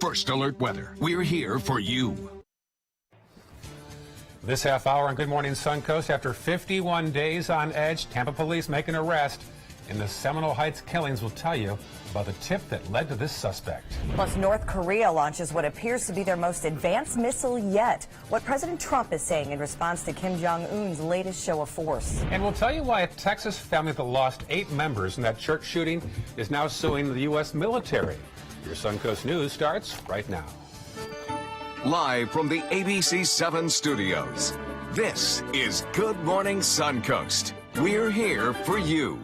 First Alert Weather. We're here for you. This half hour on Good Morning Suncoast. After 51 days on edge, Tampa police make an arrest in the Seminole Heights killings. We'll tell you about the tip that led to this suspect. Plus, North Korea launches what appears to be their most advanced missile yet. What President Trump is saying in response to Kim Jong-un's latest show of force. And we'll tell you why a Texas family that lost 8 members in that church shooting is now suing the U.S. military. Your Suncoast News starts right now. Live from the ABC 7 studios, this is Good Morning Suncoast. We're here for you.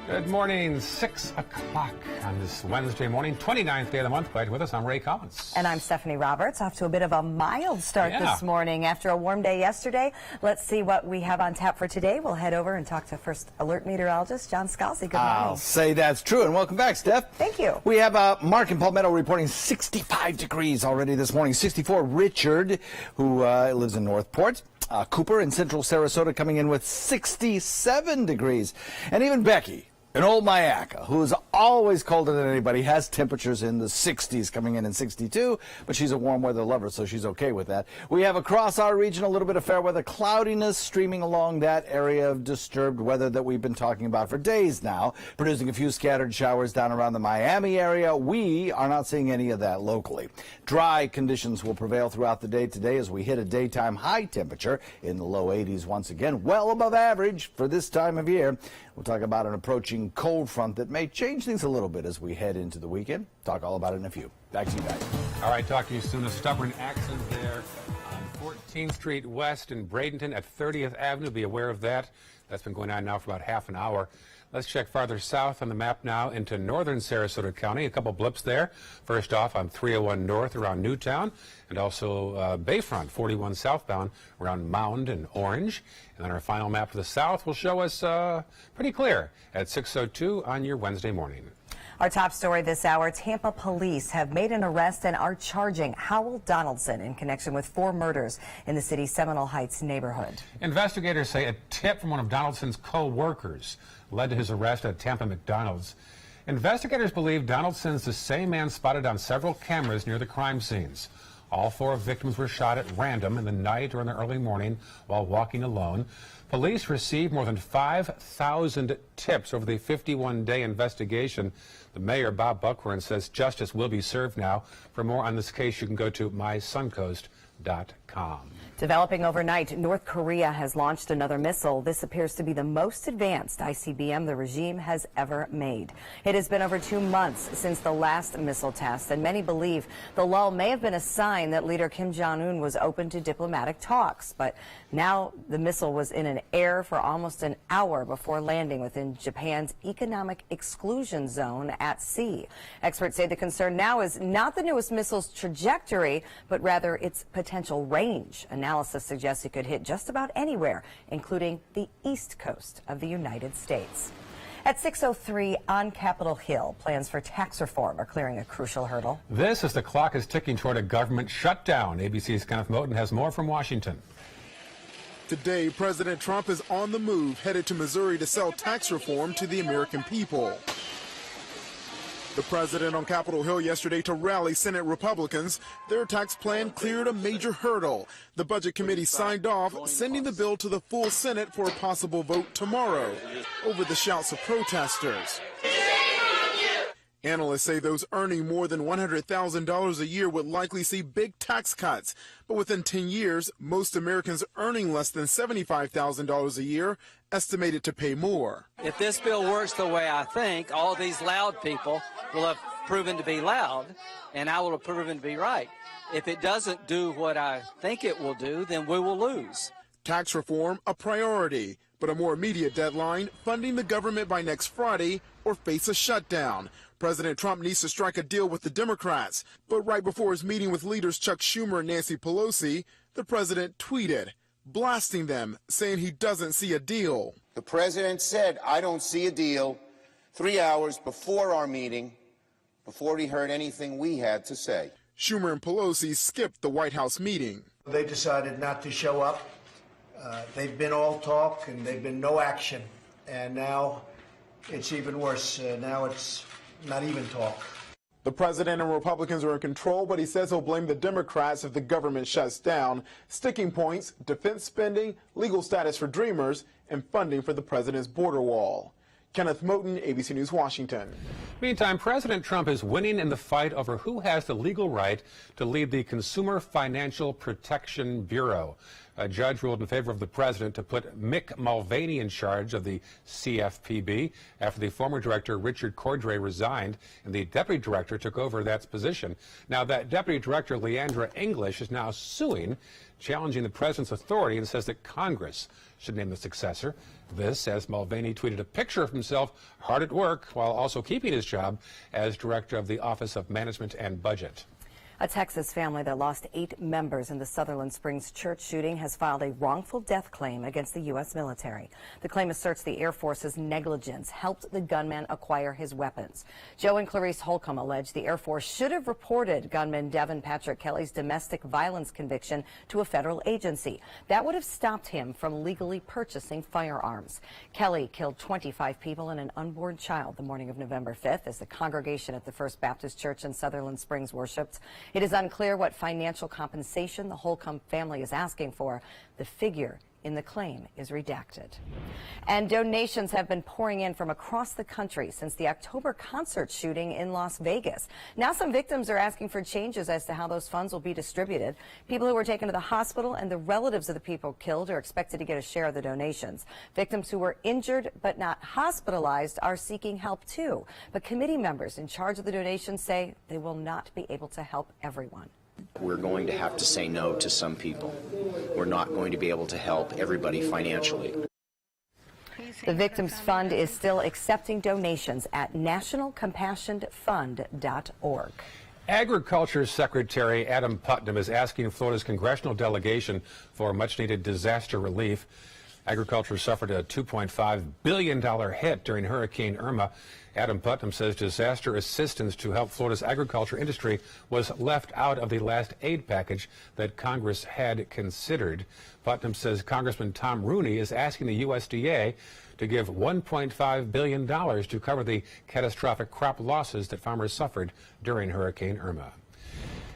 Good morning, 6 o'clock on this Wednesday morning, 29th day of the month. Glad you're with us. I'm Ray Collins. And I'm Stephanie Roberts. Off to a bit of a mild start this morning after a warm day yesterday. Let's see what we have on tap for today. We'll head over and talk to First Alert meteorologist John Scalzi. Good morning. I'll say that's true, and welcome back, Steph. Thank you. We have Mark in Palmetto reporting 65 degrees already this morning. 64, Richard, who lives in Northport. Cooper in central Sarasota coming in with 67 degrees. And even Becky in Old Myakka, who is always colder than anybody, has temperatures in the 60s coming in 62, but she's a warm weather lover, so she's okay with that. We have across our region a little bit of fair weather cloudiness streaming along that area of disturbed weather that we've been talking about for days now, producing a few scattered showers down around the Miami area. We are not seeing any of that locally. Dry conditions will prevail throughout the day today as we hit a daytime high temperature in the low 80s once again, well above average for this time of year. We'll talk about an approaching cold front that may change things a little bit as we head into the weekend. Talk all about it in a few. Back to you guys. All right, talk to you soon. A stubborn accident there on 14th Street West in Bradenton at 30th Avenue. Be aware of that. That's been going on now for about half an hour. Let's check farther south on the map now into northern Sarasota County. A couple blips there. First off on 301 North around Newtown, and also Bayfront 41 southbound around Mound and Orange. And then our final map for the south will show us pretty clear at 6:02 on your Wednesday morning. Our top story this hour, Tampa police have made an arrest and are charging Howell Donaldson in connection with 4 murders in the city's Seminole Heights neighborhood. Investigators say a tip from one of Donaldson's co-workers led to his arrest at Tampa McDonald's. Investigators believe Donaldson's the same man spotted on several cameras near the crime scenes. All 4 victims were shot at random in the night or in the early morning while walking alone. Police received more than 5,000 tips over the 51-day investigation. The mayor, Bob Buckwarn, says justice will be served now. For more on this case, you can go to mysuncoast.com. Developing overnight, North Korea has launched another missile. This appears to be the most advanced ICBM the regime has ever made. It has been over 2 months since the last missile test, and many believe the lull may have been a sign that leader Kim Jong-un was open to diplomatic talks. But now the missile was in an air for almost an hour before landing within Japan's economic exclusion zone at sea. Experts say the concern now is not the newest missile's trajectory, but rather its potential range. Analysis suggests it could hit just about anywhere, including the east coast of the United States. At 6:03 on Capitol Hill, plans for tax reform are clearing a crucial hurdle. This as the clock is ticking toward a government shutdown. ABC's Kenneth Moten has more from Washington. Today, President Trump is on the move, headed to Missouri to sell tax reform to the American people. The president on Capitol Hill yesterday to rally Senate Republicans. Their tax plan cleared a major hurdle. The Budget Committee signed off, sending the bill to the full Senate for a possible vote tomorrow over the shouts of protesters. Analysts say those earning more than $100,000 a year would likely see big tax cuts. But within 10 years, most Americans earning less than $75,000 a year estimated to pay more. If this bill works the way I think, all these loud people will have proven to be loud, and I will have proven to be right. If it doesn't do what I think it will do, then we will lose. Tax reform, a priority, but a more immediate deadline, funding the government by next Friday or face a shutdown. President Trump needs to strike a deal with the Democrats. But right before his meeting with leaders Chuck Schumer and Nancy Pelosi, the president tweeted, blasting them, saying he doesn't see a deal. The president said, I don't see a deal, 3 hours before our meeting, before he heard anything we had to say. Schumer and Pelosi skipped the White House meeting. They decided not to show up. They've been all talk and they've been no action. And now it's even worse. Now it's not even talk. The president and Republicans are in control, but he says he'll blame the Democrats if the government shuts down. Sticking points, defense spending, legal status for Dreamers, and funding for the president's border wall. Kenneth Moten, ABC News, Washington. Meantime, President Trump is winning in the fight over who has the legal right to lead the Consumer Financial Protection Bureau. A judge ruled in favor of the president to put Mick Mulvaney in charge of the CFPB after the former director, Richard Cordray, resigned and the deputy director took over that position. Now, that deputy director, Leandra English, is now suing, challenging the president's authority, and says that Congress should name the successor. This, as Mulvaney tweeted a picture of himself hard at work while also keeping his job as director of the Office of Management and Budget. A Texas family that lost 8 members in the Sutherland Springs church shooting has filed a wrongful death claim against the U.S. military. The claim asserts the Air Force's negligence helped the gunman acquire his weapons. Joe and Clarice Holcomb allege the Air Force should have reported gunman Devin Patrick Kelly's domestic violence conviction to a federal agency. That would have stopped him from legally purchasing firearms. Kelly killed 25 people and an unborn child the morning of November 5th as the congregation at the First Baptist Church in Sutherland Springs worshipped. It is unclear what financial compensation the Holcomb family is asking for. The figure in the claim is redacted. And donations have been pouring in from across the country since the October concert shooting in Las Vegas. Now some victims are asking for changes as to how those funds will be distributed. People who were taken to the hospital and the relatives of the people killed are expected to get a share of the donations. Victims who were injured but not hospitalized are seeking help too. But committee members in charge of the donations say they will not be able to help everyone. We're going to have to say no to some people. We're not going to be able to help everybody financially. The Victims Fund is still accepting donations at nationalcompassionfund.org. Agriculture Secretary Adam Putnam is asking Florida's congressional delegation for much-needed disaster relief. Agriculture suffered a $2.5 billion hit during Hurricane Irma. Adam Putnam says disaster assistance to help Florida's agriculture industry was left out of the last aid package that Congress had considered. Putnam says Congressman Tom Rooney is asking the USDA to give $1.5 billion to cover the catastrophic crop losses that farmers suffered during Hurricane Irma.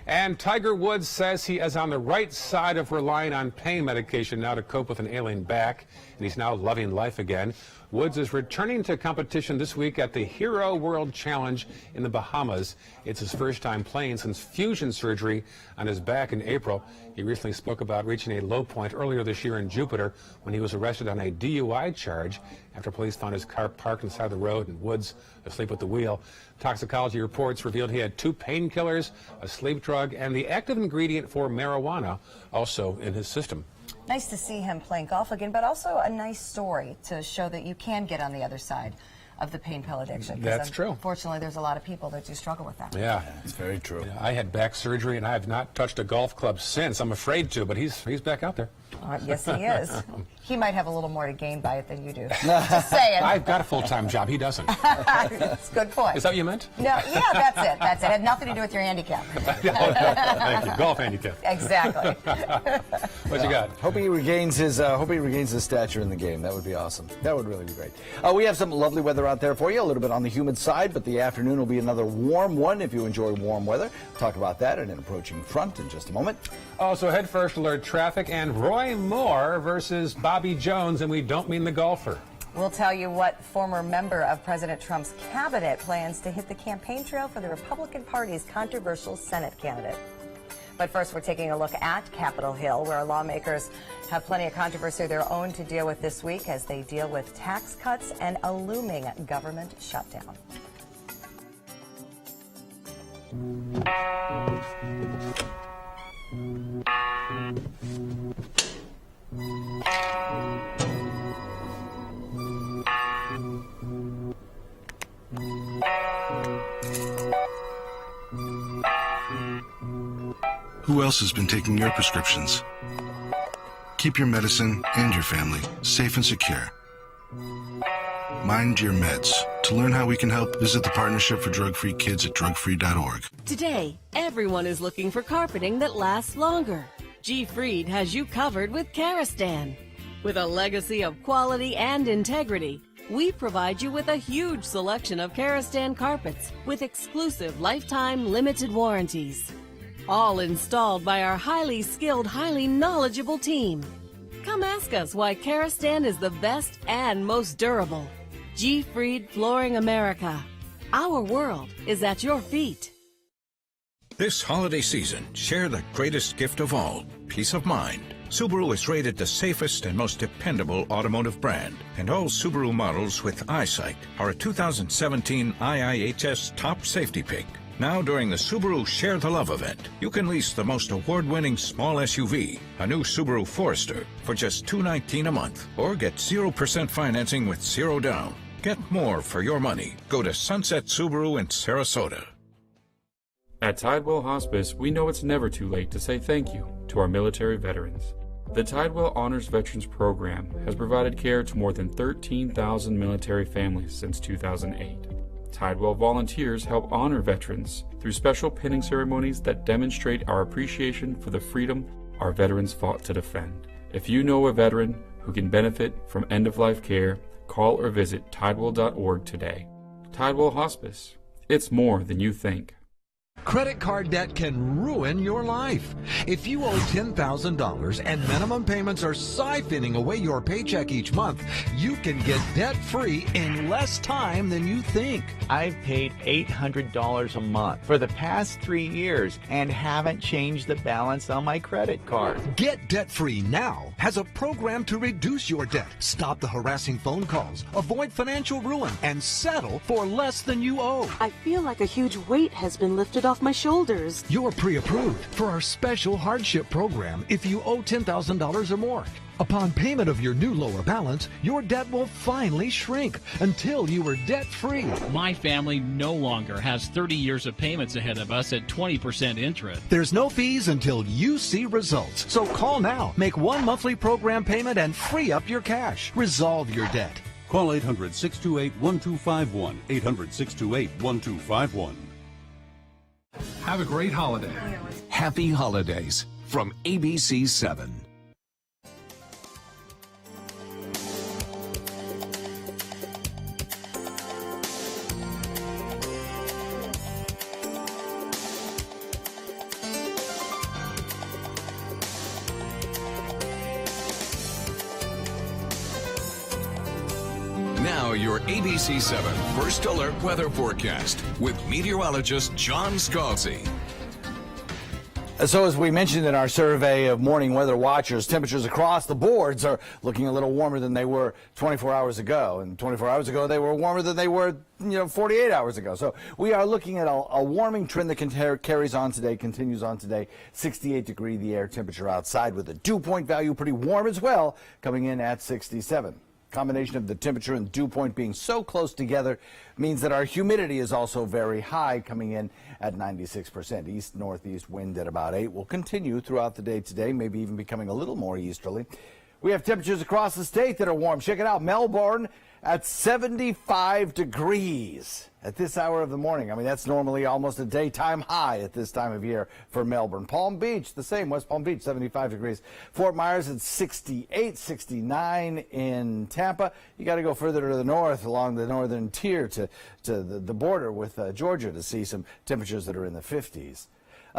And Tiger Woods says he is on the right side of relying on pain medication now to cope with an ailing back, and he's now loving life again. Woods is returning to competition this week at the Hero World Challenge in the Bahamas. It's his first time playing since fusion surgery on his back in April. He recently spoke about reaching a low point earlier this year in Jupiter when he was arrested on a DUI charge after police found his car parked on the side of the road and Woods asleep at the wheel. Toxicology reports revealed he had 2 painkillers, a sleep drug, and the active ingredient for marijuana also in his system. Nice to see him playing golf again, but also a nice story to show that you can get on the other side of the pain pill addiction. That's true. Unfortunately, there's a lot of people that do struggle with that. Yeah, it's very true. I had back surgery, and I have not touched a golf club since. I'm afraid to, but he's back out there. Yes, he is. He might have a little more to gain by it than you do. Just saying. I've got a full-time job. He doesn't. That's a good point. Is that what you meant? No, yeah, that's it. That's it. It had nothing to do with your handicap. Thank you. Golf handicap. Exactly. What you got? Hope he regains his stature in the game. That would be awesome. That would really be great. We have some lovely weather out there for you. A little bit on the humid side, but the afternoon will be another warm one if you enjoy warm weather. We'll talk about that and an approaching front in just a moment. Also, head first alert traffic and Roy Moore versus Bobby Jones, and we don't mean the golfer. We'll tell you what former member of President Trump's cabinet plans to hit the campaign trail for the Republican Party's controversial Senate candidate. But first, we're taking a look at Capitol Hill, where lawmakers have plenty of controversy of their own to deal with this week as they deal with tax cuts and a looming government shutdown. Who else has been taking your prescriptions? Keep your medicine and your family safe and secure. Mind your meds. To learn how we can help, visit the Partnership for Drug-Free Kids at drugfree.org. Today, everyone is looking for carpeting that lasts longer. G. Fried has you covered with Karastan. With a legacy of quality and integrity, We provide you with a huge selection of Karastan carpets with exclusive lifetime limited warranties. All installed by our highly skilled, highly knowledgeable team. Come ask us why Karastan is the best and most durable. G. Fried Flooring America. Our world is at your feet. This holiday season, share the greatest gift of all, peace of mind. Subaru is rated the safest and most dependable automotive brand, and all Subaru models with EyeSight are a 2017 IIHS top safety pick. Now during the Subaru Share the Love event, you can lease the most award-winning small SUV, a new Subaru Forester, for just $219 a month, or get 0% financing with zero down. Get more for your money. Go to Sunset Subaru in Sarasota. At Tidewell Hospice, we know it's never too late to say thank you to our military veterans. The Tidewell Honors Veterans Program has provided care to more than 13,000 military families since 2008. Tidewell volunteers help honor veterans through special pinning ceremonies that demonstrate our appreciation for the freedom our veterans fought to defend. If you know a veteran who can benefit from end-of-life care, call or visit tidewell.org today. Tidewell Hospice. It's more than you think. Credit card debt can ruin your life. If you owe $10,000 and minimum payments are siphoning away your paycheck each month, you can get debt-free in less time than you think. I've paid $800 a month for the past 3 years and haven't changed the balance on my credit card. Get Debt-Free Now has a program to reduce your debt, stop the harassing phone calls, avoid financial ruin, and settle for less than you owe. I feel like a huge weight has been lifted off my shoulders. You're pre-approved for our special hardship program if you owe $10,000 or more. Upon payment of your new lower balance, your debt will finally shrink until you are debt-free. My family no longer has 30 years of payments ahead of us at 20% interest. There's no fees until you see results. So call now, make one monthly program payment, and free up your cash. Resolve your debt. Call 800-628-1251, 800-628-1251. Have a great holiday. Happy holidays from ABC 7. Now your ABC 7 First Alert Weather Forecast with meteorologist John Scalzi. So as we mentioned in our survey of morning weather watchers, temperatures across the boards are looking a little warmer than they were 24 hours ago. And 24 hours ago, they were warmer than they were 48 hours ago. So we are looking at a warming trend that carries on today, continues on today. 68 degree the air temperature outside with a dew point value pretty warm as well, coming in at 67. Combination of the temperature and dew point being so close together means that our humidity is also very high, coming in at 96%. East-northeast wind at about 8 will continue throughout the day today, maybe even becoming a little more easterly. We have temperatures across the state that are warm. Check it out. Melbourne at 75 degrees at this hour of the morning. I mean, that's normally almost a daytime high at this time of year for Melbourne. Palm Beach, the same. West Palm Beach, 75 degrees. Fort Myers at 68, 69 in Tampa. You got to go further to the north along the northern tier to the border with Georgia to see some temperatures that are in the 50s.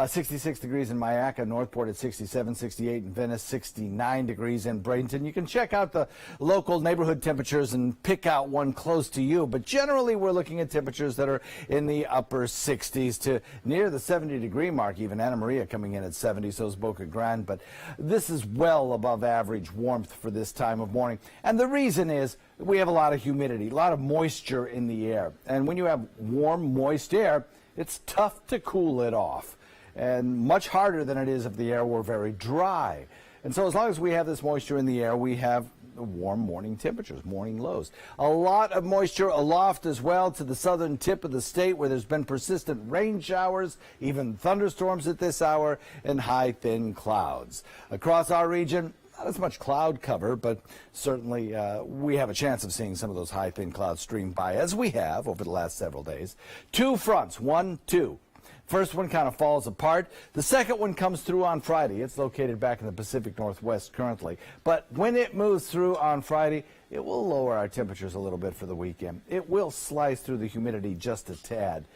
66 degrees in Mayaca, Northport at 67, 68 in Venice, 69 degrees in Bradenton. You can check out the local neighborhood temperatures and pick out one close to you, but generally we're looking at temperatures that are in the upper 60s to near the 70-degree mark. Even Anna Maria coming in at 70, so is Boca Grande, but this is well above average warmth for this time of morning. And the reason is we have a lot of humidity, a lot of moisture in the air. And when you have warm, moist air, it's tough to cool it off, and much harder than it is if the air were very dry. And so as long as we have this moisture in the air, we have warm morning temperatures, morning lows. A lot of moisture aloft as well to the southern tip of the state where there's been persistent rain showers, even thunderstorms at this hour, and high thin clouds. Across our region, not as much cloud cover, but certainly we have a chance of seeing some of those high thin clouds stream by, as we have over the last several days. Two fronts, 1, 2. First one kind of falls apart. The second one comes through on Friday. It's located back in the Pacific Northwest currently. But when it moves through on Friday, it will lower our temperatures a little bit for the weekend. It will slice through the humidity just a tad.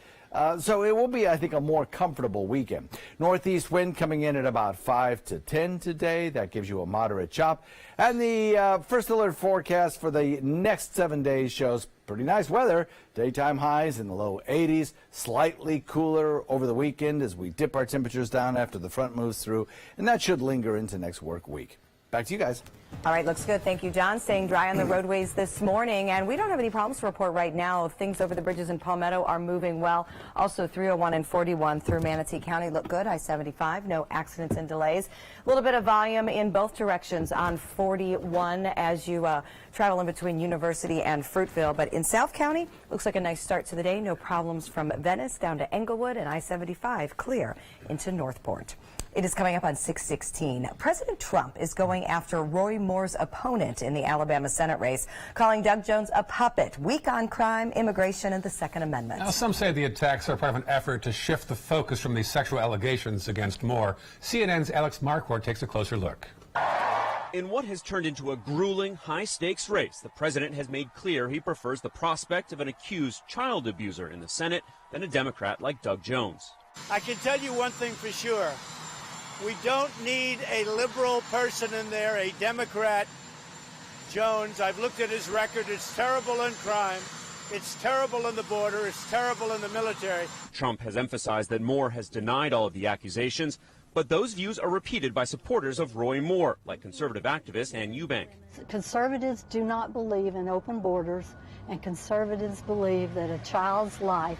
So it will be, I think, a more comfortable weekend. Northeast wind coming in at about 5 to 10 today. That gives you a moderate chop. And the first alert forecast for the next 7 days shows pretty nice weather. Daytime highs in the low 80s, slightly cooler over the weekend as we dip our temperatures down after the front moves through. And that should linger into next work week. Back to you guys. All right, looks good. Thank you, John. Staying dry on the roadways this morning, and we don't have any problems to report right now. Things over the bridges in Palmetto are moving well. Also, 301 and 41 through Manatee County look good. I-75, no accidents and delays. A little bit of volume in both directions on 41 as you travel in between University and Fruitville. But in South County, looks like a nice start to the day. No problems from Venice down to Englewood, and I-75 clear into Northport. It is coming up on 6:16. President Trump is going after Roy Moore's opponent in the Alabama Senate race, calling Doug Jones a puppet, weak on crime, immigration, and the Second Amendment. Now, some say the attacks are part of an effort to shift the focus from these sexual allegations against Moore. CNN's Alex Marquardt takes a closer look. In what has turned into a grueling, high-stakes race, the president has made clear he prefers the prospect of an accused child abuser in the Senate than a Democrat like Doug Jones. I can tell you one thing for sure. We don't need a liberal person in there, a Democrat. Jones, I've looked at his record. It's terrible in crime. It's terrible in the border. It's terrible in the military. Trump has emphasized that Moore has denied all of the accusations, but those views are repeated by supporters of Roy Moore, like conservative activist Ann Eubank. Conservatives do not believe in open borders, and conservatives believe that a child's life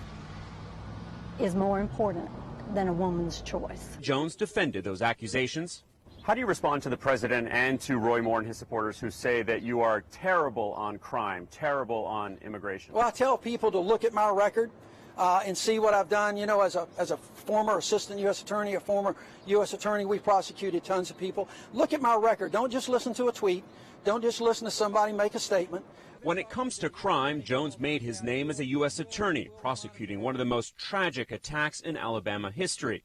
is more important than a woman's choice. Jones defended those accusations. How do you respond to the president and to Roy Moore and his supporters who say that you are terrible on crime, terrible on immigration? Well, I tell people to look at my record and see what I've done. You know, as a former assistant U.S. attorney, a former U.S. attorney, we prosecuted tons of people. Look at my record. Don't just listen to a tweet. Don't just listen to somebody make a statement. When it comes to crime, Jones made his name as a U.S. attorney, prosecuting one of the most tragic attacks in Alabama history.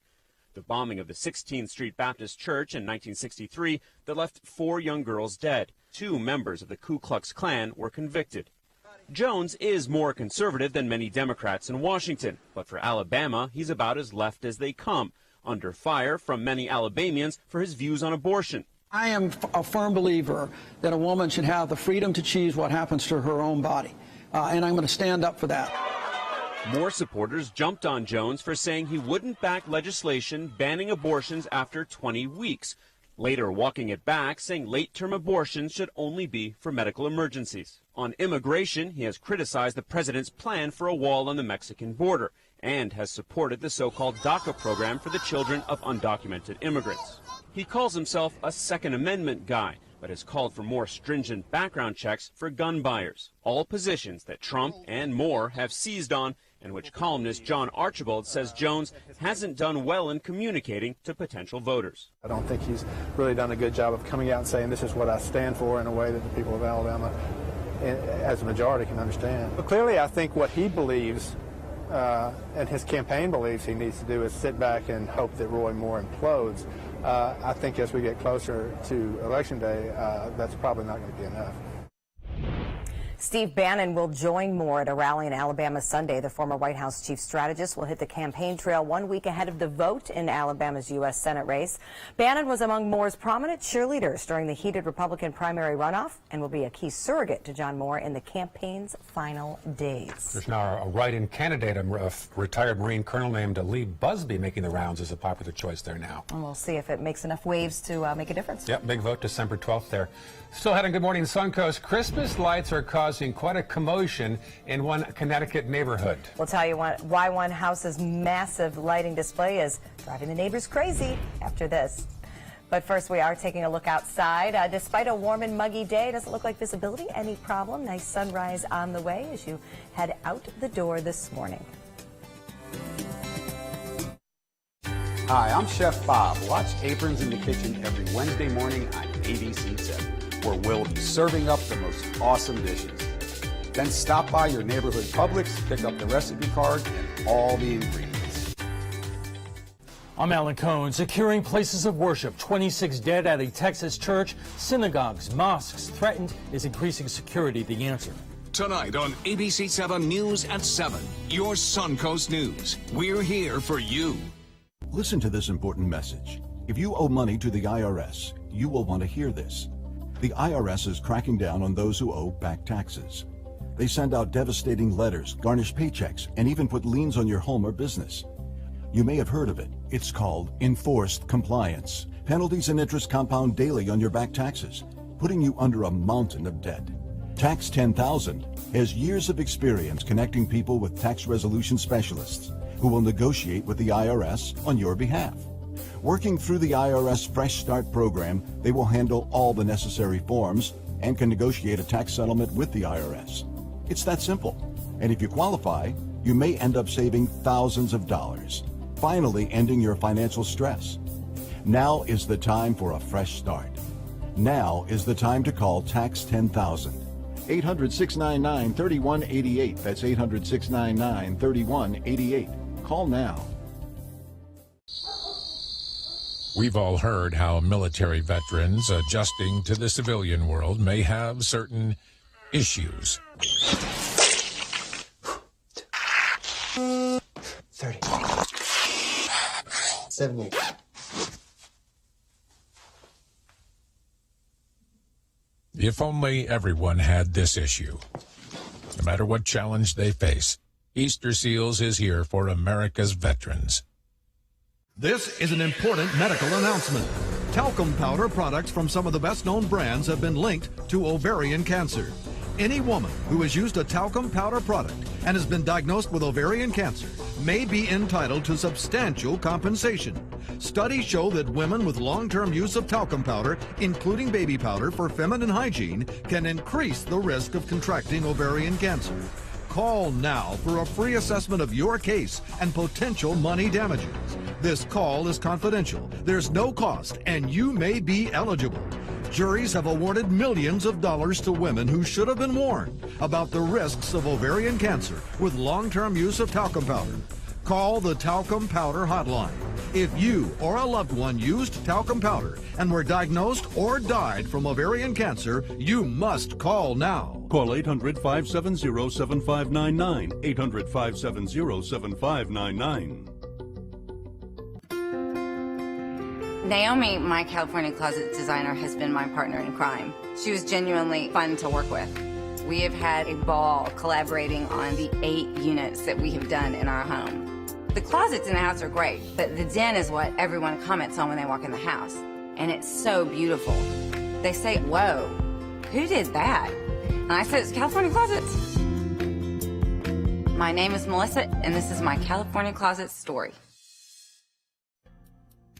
The bombing of the 16th Street Baptist Church in 1963 that left 4 young girls dead. 2 members of the Ku Klux Klan were convicted. Jones is more conservative than many Democrats in Washington, but for Alabama, he's about as left as they come, under fire from many Alabamians for his views on abortion. I am a firm believer that a woman should have the freedom to choose what happens to her own body, and I'm going to stand up for that. More supporters jumped on Jones for saying he wouldn't back legislation banning abortions after 20 weeks, later walking it back, saying late-term abortions should only be for medical emergencies. On immigration, he has criticized the president's plan for a wall on the Mexican border and has supported the so-called DACA program for the children of undocumented immigrants. He calls himself a Second Amendment guy, but has called for more stringent background checks for gun buyers, all positions that Trump and Moore have seized on, and which columnist John Archibald says Jones hasn't done well in communicating to potential voters. I don't think he's really done a good job of coming out and saying this is what I stand for in a way that the people of Alabama, as a majority, can understand. But clearly, I think what he believes and his campaign believes he needs to do is sit back and hope that Roy Moore implodes. I think as we get closer to Election Day, that's probably not going to be enough. Steve Bannon will join Moore at a rally in Alabama Sunday. The former White House chief strategist will hit the campaign trail 1 week ahead of the vote in Alabama's U.S. Senate race. Bannon was among Moore's prominent cheerleaders during the heated Republican primary runoff and will be a key surrogate to John Moore in the campaign's final days. There's now a write-in candidate, a retired Marine colonel named Lee Busby, making the rounds as a popular choice there now. And we'll see if it makes enough waves to make a difference. Yep, big vote December 12th there. Still heading Good Morning Suncoast. Christmas lights are causing quite a commotion in one Connecticut neighborhood. We'll tell you why one house's massive lighting display is driving the neighbors crazy after this. But first, we are taking a look outside. Despite a warm and muggy day, it doesn't look like visibility any problem. Nice sunrise on the way as you head out the door this morning. Hi, I'm Chef Bob. Watch Aprons in the Kitchen every Wednesday morning on ABC 7, where we'll be serving up the most awesome dishes. Then stop by your neighborhood Publix, pick up the recipe card and all the ingredients. I'm Alan Cohn. Securing places of worship. 26 dead at a Texas church. Synagogues, mosques threatened. Is increasing security the answer? Tonight on ABC 7 News at 7, your Suncoast News. We're here for you. Listen to this important message. If you owe money to the IRS, you will want to hear this. The IRS is cracking down on those who owe back taxes. They send out devastating letters, garnish paychecks, and even put liens on your home or business. You may have heard of it. It's called enforced compliance. Penalties and interest compound daily on your back taxes, putting you under a mountain of debt. Tax 10,000 has years of experience connecting people with tax resolution specialists who will negotiate with the IRS on your behalf. Working through the IRS Fresh Start program, they will handle all the necessary forms and can negotiate a tax settlement with the IRS. It's that simple. And if you qualify, you may end up saving thousands of dollars, finally ending your financial stress. Now is the time for a fresh start. Now is the time to call Tax 10,000. 800-699-3188. That's 800-699-3188. Call now. We've all heard how military veterans adjusting to the civilian world may have certain issues. 30. 70. If only everyone had this issue. No matter what challenge they face, Easter Seals is here for America's veterans. This is an important medical announcement. Talcum powder products from some of the best-known brands have been linked to ovarian cancer. Any woman who has used a talcum powder product and has been diagnosed with ovarian cancer may be entitled to substantial compensation. Studies show that women with long-term use of talcum powder, including baby powder for feminine hygiene, can increase the risk of contracting ovarian cancer. Call now for a free assessment of your case and potential money damages. This call is confidential. There's no cost, and you may be eligible. Juries have awarded millions of dollars to women who should have been warned about the risks of ovarian cancer with long-term use of talcum powder. Call the Talcum Powder Hotline. If you or a loved one used talcum powder and were diagnosed or died from ovarian cancer, you must call now. Call 800-570-7599. 800-570-7599. Naomi, my California Closet designer, has been my partner in crime. She was genuinely fun to work with. We have had a ball collaborating on the 8 units that we have done in our home. The closets in the house are great, but the den is what everyone comments on when they walk in the house. And it's so beautiful. They say, whoa, who did that? And I said, it's California Closets. My name is Melissa, and this is my California Closet story.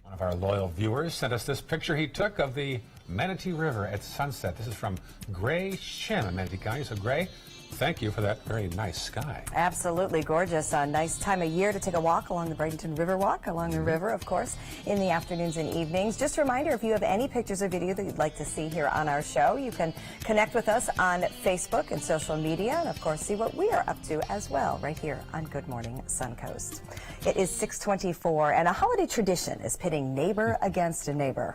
One of our loyal viewers sent us this picture he took of the Manatee River at sunset. This is from Gray Shim in Manatee County. So, Gray, thank you for that very nice sky. Absolutely gorgeous. A nice time of year to take a walk along the Bradenton River Walk, along the river, of course, in the afternoons and evenings. Just a reminder, if you have any pictures or video that you'd like to see here on our show, you can connect with us on Facebook and social media, and of course see what we are up to as well right here on Good Morning Suncoast. It is 6:24, and a holiday tradition is pitting neighbor against a neighbor.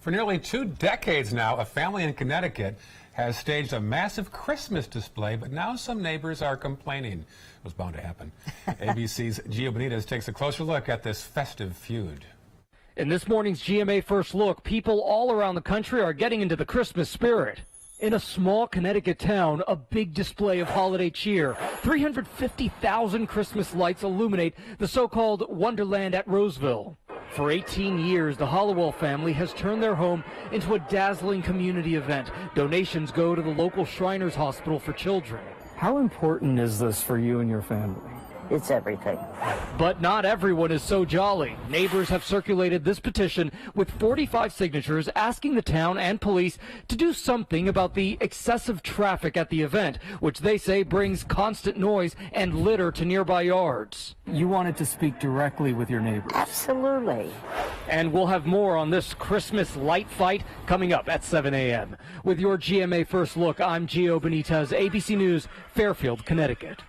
For nearly 2 decades now, a family in Connecticut has staged a massive Christmas display, but now some neighbors are complaining. It was bound to happen. ABC's Gio Benitez takes a closer look at this festive feud. In this morning's GMA First Look, people all around the country are getting into the Christmas spirit. In a small Connecticut town, a big display of holiday cheer. 350,000 Christmas lights illuminate the so-called Wonderland at Roseville. For 18 years, the Hollowell family has turned their home into a dazzling community event. Donations go to the local Shriners Hospital for Children. How important is this for you and your family? It's everything. But not everyone is so jolly. Neighbors have circulated this petition with 45 signatures asking the town and police to do something about the excessive traffic at the event, which they say brings constant noise and litter to nearby yards. You wanted to speak directly with your neighbors. Absolutely. And we'll have more on this Christmas light fight coming up at 7 a.m. With your GMA First Look, I'm Gio Benitez, ABC News, Fairfield, Connecticut.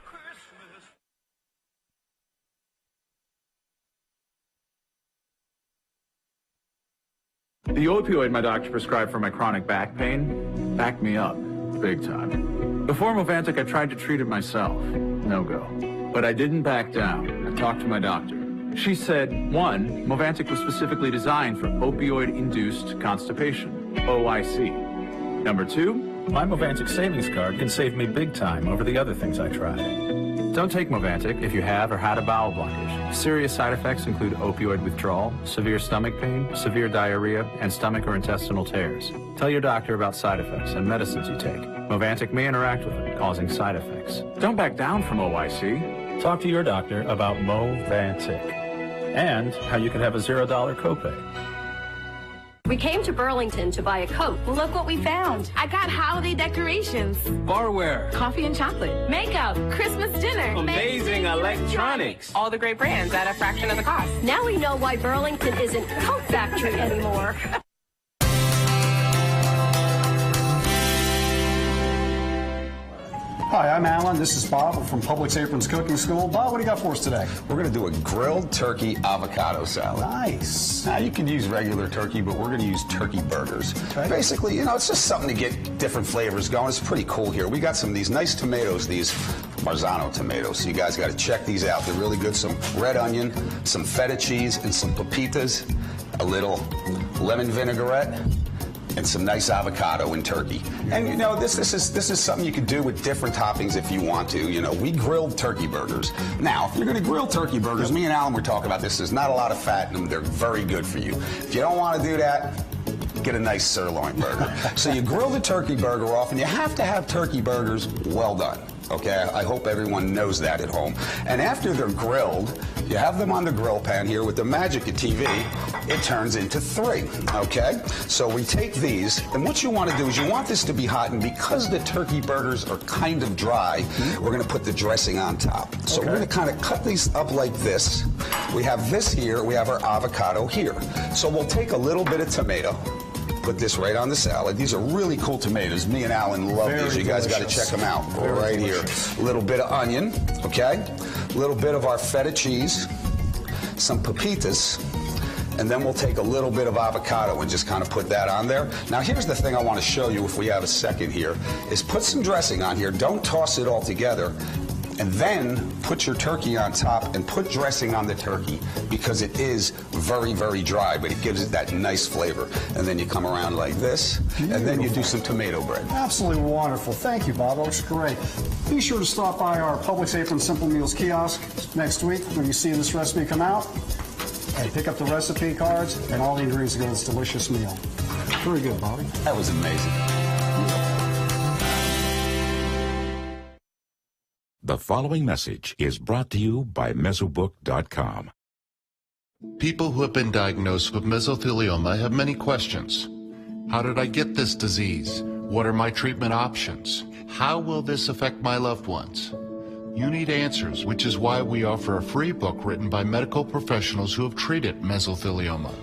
The opioid my doctor prescribed for my chronic back pain backed me up big time. Before Movantic, I tried to treat it myself. No go. But I didn't back down. I talked to my doctor. She said, 1, Movantic was specifically designed for opioid-induced constipation, OIC. Number 2, my Movantic savings card can save me big time over the other things I tried. Don't take Movantic if you have or had a bowel blockage. Serious side effects include opioid withdrawal, severe stomach pain, severe diarrhea, and stomach or intestinal tears. Tell your doctor about side effects and medicines you take. Movantic may interact with it, causing side effects. Don't back down from OIC. Talk to your doctor about Movantic and how you can have a $0 copay. We came to Burlington to buy a coat. Look what we found. I got holiday decorations. Barware. Coffee and chocolate. Makeup. Christmas dinner. Amazing electronics. All the great brands at a fraction of the cost. Now we know why Burlington isn't Coat Factory anymore. Hi, I'm Alan. This is Bob. We're from Publix Aprons Cooking School. Bob, what do you got for us today? We're going to do a grilled turkey avocado salad. Nice. Now, you can use regular turkey, but we're going to use turkey burgers. Okay. Basically, it's just something to get different flavors going. It's pretty cool here. We got some of these nice tomatoes, these Marzano tomatoes. So you guys got to check these out. They're really good. Some red onion, some feta cheese, and some pepitas, a little lemon vinaigrette, and some nice avocado and turkey. And this is something you could do with different toppings if you want to. We grilled turkey burgers. Now, if you're going to grill turkey burgers, me and Alan were talking about this. There's not a lot of fat in them. They're very good for you. If you don't want to do that, get a nice sirloin burger. So you grill the turkey burger off, and you have to have turkey burgers well done. Okay, I hope everyone knows that at home. And after they're grilled, you have them on the grill pan here with the magic of TV. It turns into 3, okay? So we take these, and what you want to do is you want this to be hot, and because the turkey burgers are kind of dry, we're going to put the dressing on top. So we're going to kind of cut these up like this. We have this here, we have our avocado here. So we'll take a little bit of tomato, put this right on the salad. These are really cool tomatoes. Me and Alan love these. You guys got to check them out right here. A little bit of onion, okay? A little bit of our feta cheese, some pepitas, and then we'll take a little bit of avocado and just kind of put that on there. Now, here's the thing I want to show you if we have a second here, is put some dressing on here. Don't toss it all together. And then put your turkey on top and put dressing on the turkey because it is very, very dry, but it gives it that nice flavor. And then you come around like this, and then you do some tomato bread. Absolutely wonderful. Thank you, Bob. That looks great. Be sure to stop by our Publix Apron Simple Meals kiosk next week when you see this recipe come out. And pick up the recipe cards and all the ingredients to go to this delicious meal. Very good, Bobby. That was amazing. The following message is brought to you by Mesobook.com. People who have been diagnosed with mesothelioma have many questions. How did I get this disease? What are my treatment options? How will this affect my loved ones? You need answers, which is why we offer a free book written by medical professionals who have treated mesothelioma.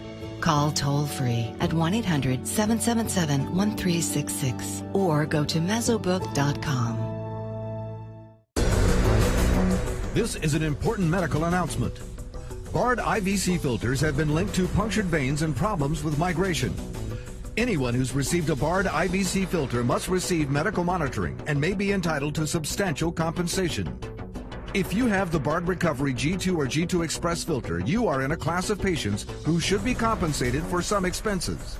Call toll-free at 1-800-777-1366 or go to mesobook.com. This is an important medical announcement. Bard IVC filters have been linked to punctured veins and problems with migration. Anyone who's received a Bard IVC filter must receive medical monitoring and may be entitled to substantial compensation. If you have the Bard Recovery G2 or G2 Express filter, you are in a class of patients who should be compensated for some expenses.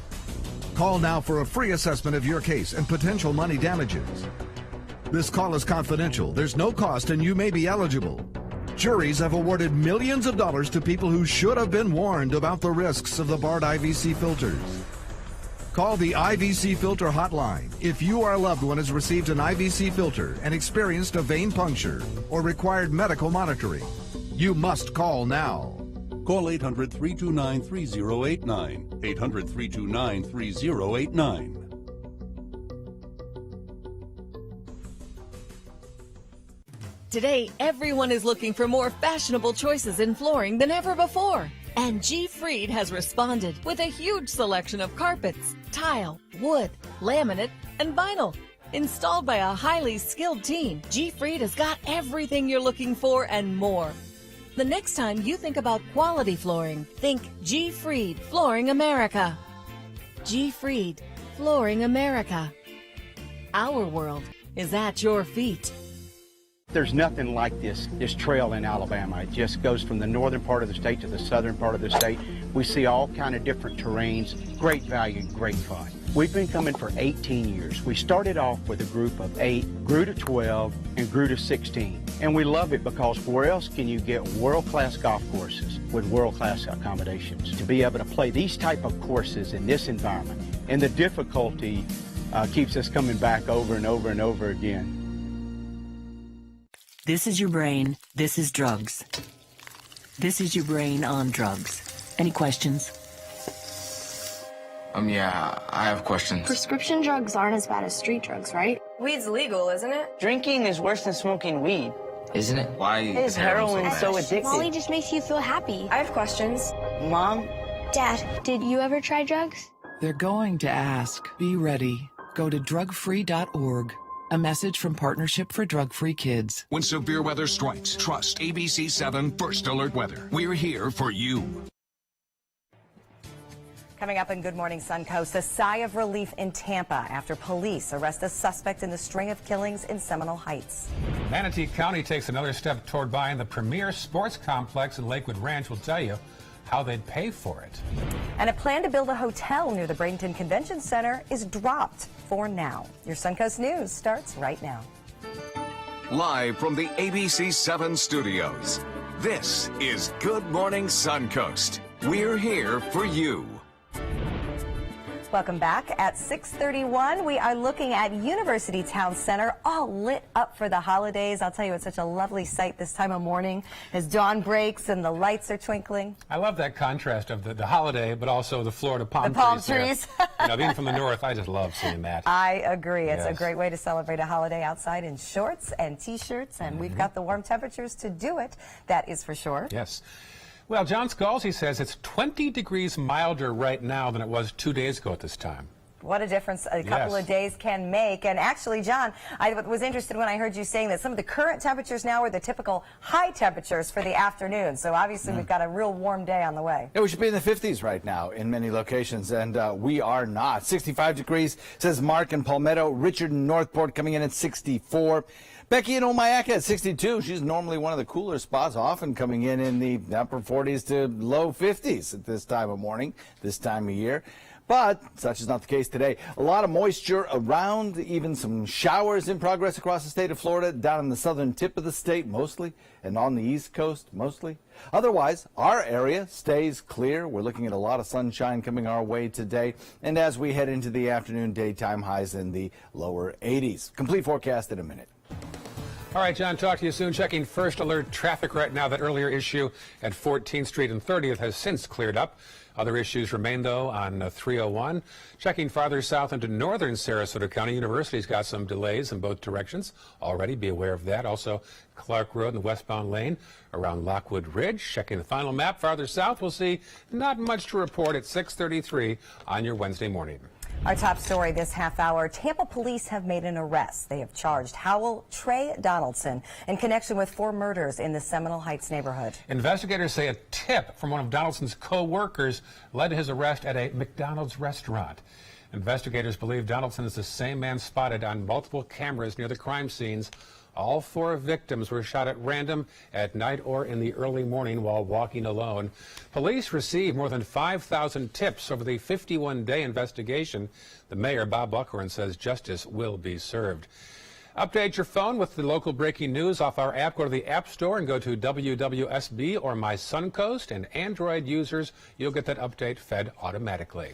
Call now for a free assessment of your case and potential money damages. This call is confidential. There's no cost and you may be eligible. Juries have awarded millions of dollars to people who should have been warned about the risks of the Bard IVC filters. Call the IVC Filter Hotline if you or a loved one has received an IVC filter and experienced a vein puncture or required medical monitoring. You must call now. Call 800-329-3089. 800-329-3089. Today, everyone is looking for more fashionable choices in flooring than ever before. And G. Fried has responded with a huge selection of carpets, tile, wood, laminate, and vinyl. Installed by a highly skilled team, G. Fried has got everything you're looking for and more. The next time you think about quality flooring, think G. Fried Flooring America. G. Fried, Flooring America. Our world is at your feet. There's nothing like this trail in Alabama. It just goes from the northern part of the state to the southern part of the state. We see all kind of different terrains, great value, great fun. We've been coming for 18 years. We started off with a group of 8, grew to 12, and grew to 16. And we love it because where else can you get world-class golf courses with world-class accommodations? To be able to play these type of courses in this environment, and the difficulty keeps us coming back over and over and over again. This is your brain. This is drugs. This is your brain on drugs. Any questions? Yeah, I have questions. Prescription drugs aren't as bad as street drugs, right? Weed's legal, isn't it? Drinking is worse than smoking weed. Isn't it? Why is heroin so addictive? Molly just makes you feel happy. I have questions. Mom? Dad, did you ever try drugs? They're going to ask. Be ready. Go to drugfree.org. A message from Partnership for Drug-Free Kids. When severe weather strikes, trust ABC 7 First Alert Weather. We're here for you. Coming up in Good Morning Suncoast, a sigh of relief in Tampa after police arrest a suspect in the string of killings in Seminole Heights. Manatee County takes another step toward buying the premier sports complex in Lakewood Ranch. We'll tell you how they'd pay for it. And a plan to build a hotel near the Bradenton Convention Center is dropped for now. Your Suncoast News starts right now. Live from the ABC 7 studios, this is Good Morning Suncoast. We're here for you. Welcome back. At 6:31, we are looking at University Town Center, all lit up for the holidays. I'll tell you, it's such a lovely sight this time of morning as dawn breaks and the lights are twinkling. I love that contrast of the holiday, but also the Florida palm trees. You know, being from the north, I just love seeing that. I agree. It's Yes. a great way to celebrate a holiday outside in shorts and T-shirts, and we've got the warm temperatures to do it. That is for sure. Yes. Well, John Scalzi says it's 20 degrees milder right now than it was 2 days ago at this time. What a difference a couple of days can make. And actually, John, I was interested when I heard you saying that some of the current temperatures now are the typical high temperatures for the afternoon. So obviously we've got a real warm day on the way. Yeah, we should be in the 50s right now in many locations, and we are not. 65 degrees, says Mark in Palmetto. Richard in Northport coming in at 64. Becky in Omayaka at 62. She's normally one of the cooler spots, often coming in the upper 40s to low 50s at this time of morning, this time of year. But such is not the case today. A lot of moisture around, even some showers in progress across the state of Florida, down in the southern tip of the state mostly, and on the east coast mostly. Otherwise, our area stays clear. We're looking at a lot of sunshine coming our way today. And as we head into the afternoon, daytime highs in the lower 80s. Complete forecast in a minute. All right, John, talk to you soon. Checking first alert traffic right now. That earlier issue at 14th Street and 30th has since cleared up. Other issues remain, though, on 301. Checking farther south into northern Sarasota County, University's got some delays in both directions already. Be aware of that. Also, Clark Road in the westbound lane around Lockwood Ridge. Checking the final map farther south, we'll see not much to report at 6:33 on your Wednesday morning. Our top story this half hour, Tampa police have made an arrest. They have charged Howell Trey Donaldson in connection with 4 murders in the Seminole Heights neighborhood. Investigators say a tip from one of Donaldson's co-workers led to his arrest at a McDonald's restaurant. Investigators believe Donaldson is the same man spotted on multiple cameras near the crime scenes. All 4 victims were shot at random at night or in the early morning while walking alone. Police received more than 5,000 tips over the 51-day investigation. The mayor, Bob Buckland, says justice will be served. Update your phone with the local breaking news off our app. Go to the App Store and go to WWSB or My Suncoast. And Android users, you'll get that update fed automatically.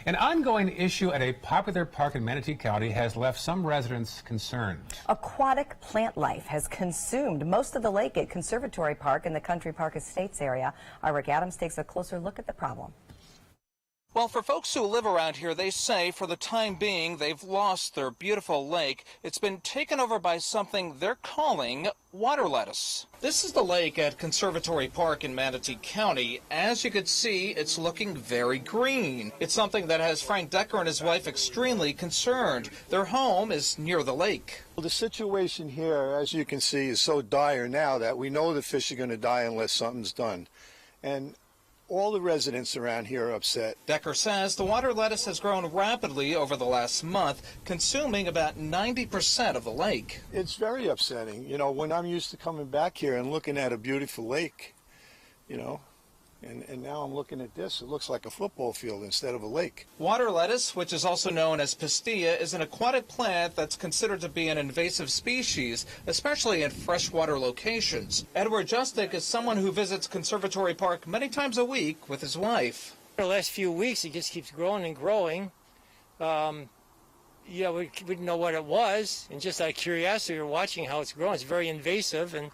An ongoing issue at a popular park in Manatee County has left some residents concerned. Aquatic plant life has consumed most of the lake at Conservatory Park in the Country Park Estates area. Our Rick Adams takes a closer look at the problem. Well, for folks who live around here, they say for the time being they've lost their beautiful lake. It's been taken over by something they're calling water lettuce. This is the lake at Conservatory Park in Manatee County. As you can see, it's looking very green. It's something that has Frank Decker and his wife extremely concerned. Their home is near the lake. Well, the situation here, as you can see, is so dire now that we know the fish are going to die unless something's done. And All the residents around here are upset. Decker says the water lettuce has grown rapidly over the last month, consuming about 90% of the lake. It's very upsetting. You know, when I'm used to coming back here and looking at a beautiful lake, you know, and now I'm looking at this. It looks like a football field instead of a lake. Water lettuce, which is also known as pistilla, is an aquatic plant that's considered to be an invasive species, especially in freshwater locations. Edward Justic is someone who visits Conservatory Park many times a week with his wife. The last few weeks, it just keeps growing and growing. Yeah, we didn't know what it was, and just out of curiosity, we're watching how it's growing. It's very invasive, and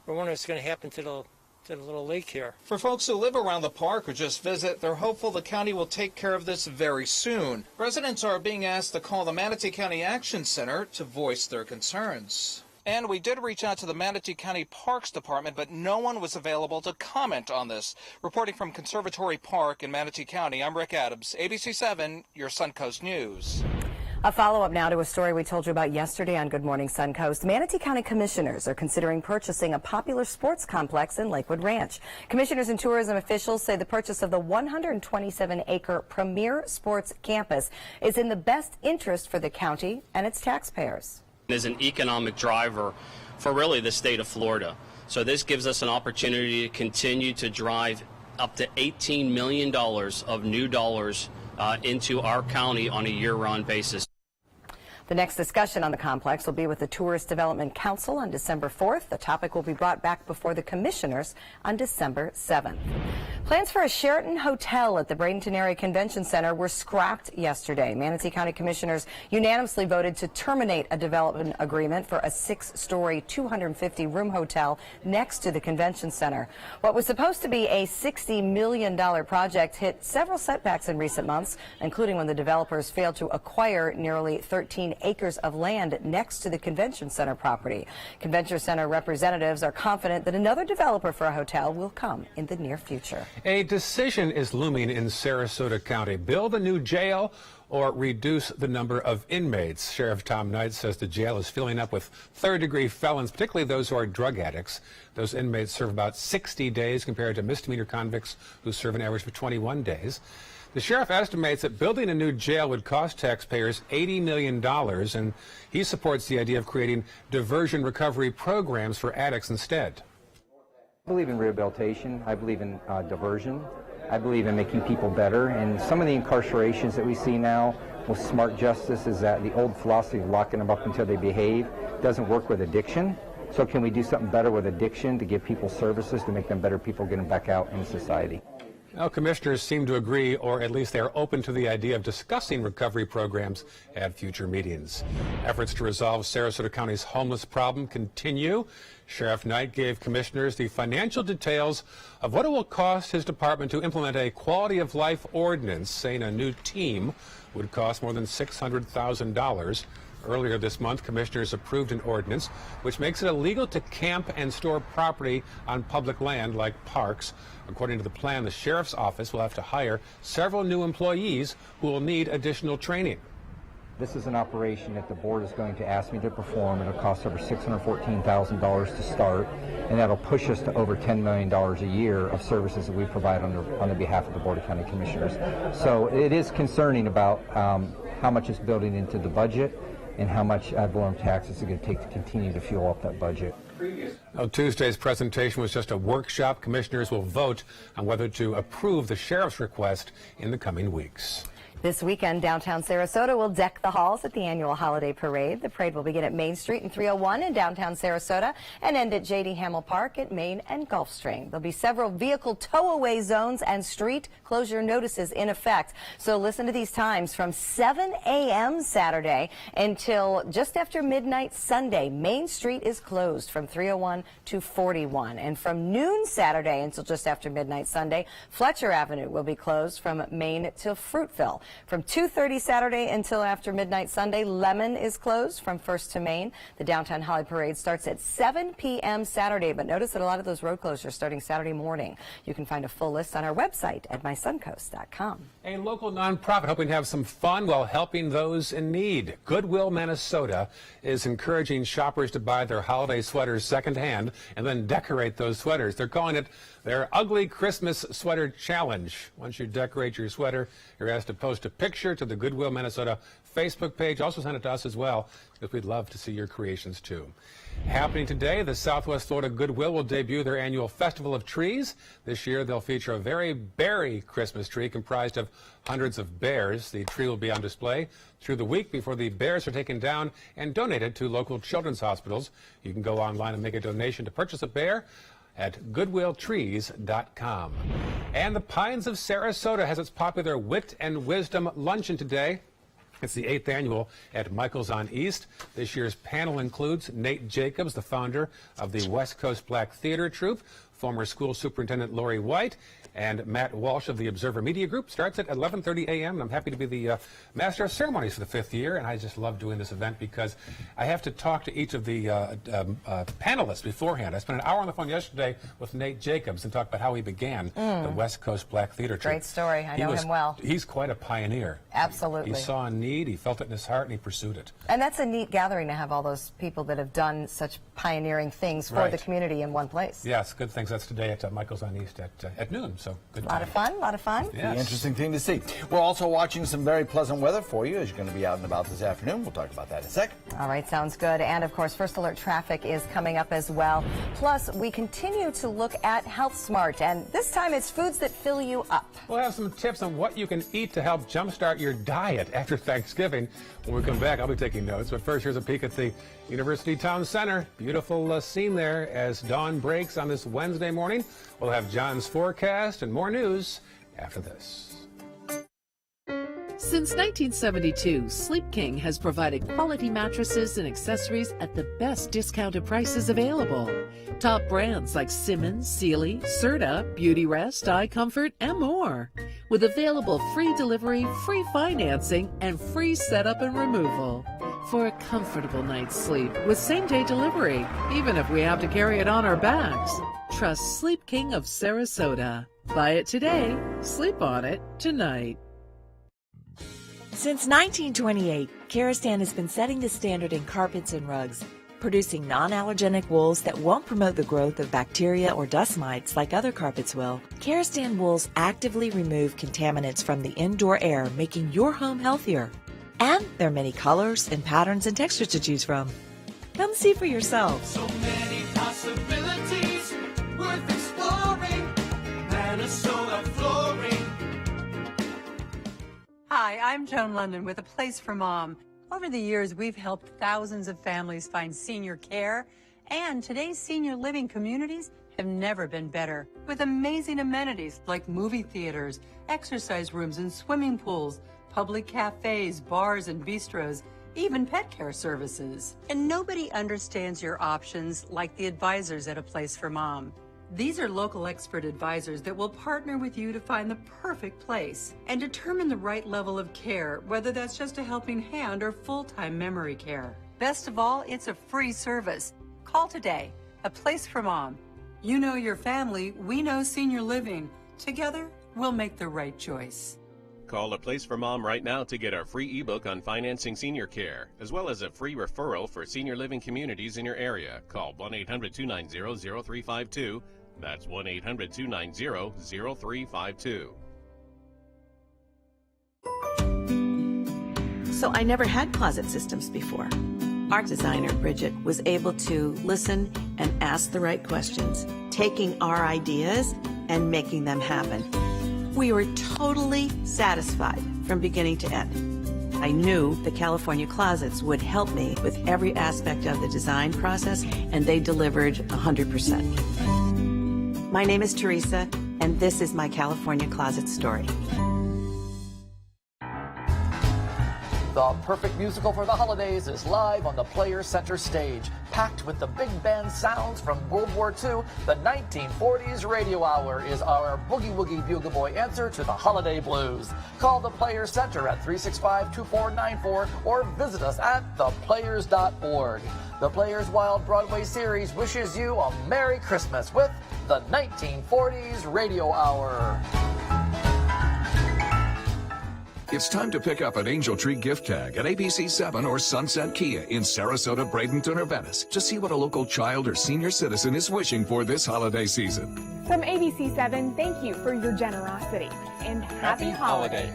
we're wondering what's going to happen to the little lake here. For folks who live around the park or just visit, they're hopeful the county will take care of this very soon. Residents are being asked to call the Manatee County Action Center to voice their concerns. And we did reach out to the Manatee County Parks Department, but no one was available to comment on this. Reporting from Conservatory Park in Manatee County, I'm Rick Adams, ABC 7, your Suncoast News. A follow-up now to a story we told you about yesterday on Good Morning Suncoast. Manatee County commissioners are considering purchasing a popular sports complex in Lakewood Ranch. Commissioners and tourism officials say the purchase of the 127-acre premier sports campus is in the best interest for the county and its taxpayers. Is an economic driver for really the state of Florida. So this gives us an opportunity to continue to drive up to $18 million of new dollars into our county on a year-round basis. The next discussion on the complex will be with the Tourist Development Council on December 4th. The topic will be brought back before the commissioners on December 7th. Plans for a Sheraton hotel at the Bradenton Area Convention Center were scrapped yesterday. Manatee County commissioners unanimously voted to terminate a development agreement for a 6-story, 250-room hotel next to the convention center. What was supposed to be a $60 million project hit several setbacks in recent months, including when the developers failed to acquire nearly 13 acres of land next to the convention center property. Convention center representatives are confident that another developer for a hotel will come in the near future. A decision is looming in Sarasota County. Build a new jail or reduce the number of inmates. Sheriff Tom Knight says the jail is filling up with third-degree felons, particularly those who are drug addicts. Those inmates serve about 60 days compared to misdemeanor convicts who serve an average of 21 days. The sheriff estimates that building a new jail would cost taxpayers $80 million, and he supports the idea of creating diversion recovery programs for addicts instead. I believe in rehabilitation. I believe in diversion. I believe in making people better. And some of the incarcerations that we see now with smart justice is that the old philosophy of locking them up until they behave doesn't work with addiction. So can we do something better with addiction to give people services to make them better people getting back out in society? Well, commissioners seem to agree, or at least they are open to the idea of discussing recovery programs at future meetings. Efforts to resolve Sarasota County's homeless problem continue. Sheriff Knight gave commissioners the financial details of what it will cost his department to implement a quality of life ordinance, saying a new team would cost more than $600,000. Earlier this month, commissioners approved an ordinance which makes it illegal to camp and store property on public land like parks. According to the plan, the sheriff's office will have to hire several new employees who will need additional training. This is an operation that the board is going to ask me to perform. It'll cost over $614,000 to start, and that'll push us to over $10 million a year of services that we provide on the behalf of the Board of County Commissioners. So it is concerning about how much is building into the budget and how much ad valorem taxes are going to take to continue to fuel up that budget. Well, Tuesday's presentation was just a workshop. Commissioners will vote on whether to approve the sheriff's request in the coming weeks. This weekend, downtown Sarasota will deck the halls at the annual holiday parade. The parade will begin at Main Street and 301 in downtown Sarasota and end at J.D. Hamill Park at Main and Gulfstream. There'll be several vehicle tow-away zones and street closure notices in effect. So listen to these times from 7 a.m. Saturday until just after midnight Sunday. Main Street is closed from 301 to 41. And from noon Saturday until just after midnight Sunday, Fletcher Avenue will be closed from Main to Fruitville. From 2:30 Saturday until after midnight Sunday, Lemon is closed from 1st to Main. The downtown Holly Parade starts at 7 p.m. Saturday, but notice that a lot of those road closures are starting Saturday morning. You can find a full list on our website at mysuncoast.com. A local nonprofit hoping to have some fun while helping those in need. Goodwill, Minnesota is encouraging shoppers to buy their holiday sweaters secondhand and then decorate those sweaters. They're calling it their Ugly Christmas Sweater Challenge. Once you decorate your sweater, you're asked to post a picture to the Goodwill Minnesota Facebook page. Also send it to us as well, because we'd love to see your creations too. Happening today, the Southwest Florida Goodwill will debut their annual Festival of Trees. This year, they'll feature a very berry Christmas tree comprised of hundreds of bears. The tree will be on display through the week before the bears are taken down and donated to local children's hospitals. You can go online and make a donation to purchase a bear at goodwilltrees.com. And the Pines of Sarasota has its popular Wit and Wisdom Luncheon today. It's the 8th annual at Michael's on East. This year's panel includes Nate Jacobs, the founder of the West Coast Black Theater Troupe, former school superintendent Lori White, and Matt Walsh of the Observer Media Group. Starts at 11:30 a.m. I'm happy to be the master of ceremonies for the 5th year, and I just love doing this event because I have to talk to each of the panelists beforehand. I spent an hour on the phone yesterday with Nate Jacobs and talked about how he began the West Coast Black Theater Troupe. Great story. I know him well. He's quite a pioneer. Absolutely. He saw a need, he felt it in his heart, and he pursued it. And that's a neat gathering to have all those people that have done such pioneering things for the community in one place. Yes, good things. That's today at Michael's on East at noon. So good. A lot of fun, a lot of fun. Yes. The interesting thing to see. We're also watching some very pleasant weather for you as you're going to be out and about this afternoon. We'll talk about that in a sec. All right, sounds good. And of course, First Alert traffic is coming up as well. Plus, we continue to look at Health Smart, and this time it's foods that fill you up. We'll have some tips on what you can eat to help jumpstart your diet after Thanksgiving. When we come back, I'll be taking notes. But first, here's a peek at the University Town Center. Beautiful scene there as dawn breaks on this Wednesday morning. We'll have John's forecast and more news after this. Since 1972, Sleep King has provided quality mattresses and accessories at the best discounted prices available. Top brands like Simmons, Sealy, Serta, Beauty Rest, Eye Comfort, and more. With available free delivery, free financing, and free setup and removal. For a comfortable night's sleep with same-day delivery, even if we have to carry it on our backs. Trust Sleep King of Sarasota. Buy it today, sleep on it tonight. Since 1928, Kerastan has been setting the standard in carpets and rugs, producing non-allergenic wools that won't promote the growth of bacteria or dust mites like other carpets will. Kerastan wools actively remove contaminants from the indoor air, making your home healthier. And there are many colors and patterns and textures to choose from. Come see for yourself. So many possibilities worth exploring. Minnesota Flooring. Hi, I'm Joan London with A Place for Mom. Over the years, we've helped thousands of families find senior care, and today's senior living communities have never been better. With amazing amenities like movie theaters, exercise rooms and swimming pools, public cafes, bars and bistros, even pet care services. And nobody understands your options like the advisors at A Place for Mom. These are local expert advisors that will partner with you to find the perfect place and determine the right level of care, whether that's just a helping hand or full-time memory care. Best of all, it's a free service. Call today. A Place for Mom. You know your family, we know senior living. Together, we'll make the right choice. Call A Place for Mom right now to get our free ebook on financing senior care, as well as a free referral for senior living communities in your area. Call 1-800-290-0352. That's 1-800-290-0352. So I never had closet systems before. Our designer, Bridget, was able to listen and ask the right questions, taking our ideas and making them happen. We were totally satisfied from beginning to end. I knew the California Closets would help me with every aspect of the design process, and they delivered 100%. My name is Teresa, and this is my California Closet story. The perfect musical for the holidays is live on the Players Center stage. Packed with the big band sounds from World War II, the 1940s Radio Hour is our Boogie Woogie Bugle Boy answer to the holiday blues. Call the Players Center at 365-2494 or visit us at theplayers.org. The Players Wild Broadway series wishes you a Merry Christmas with the 1940s Radio Hour. It's time to pick up an Angel Tree gift tag at ABC 7 or Sunset Kia in Sarasota, Bradenton, or Venice to see what a local child or senior citizen is wishing for this holiday season. From ABC 7, thank you for your generosity and happy holidays.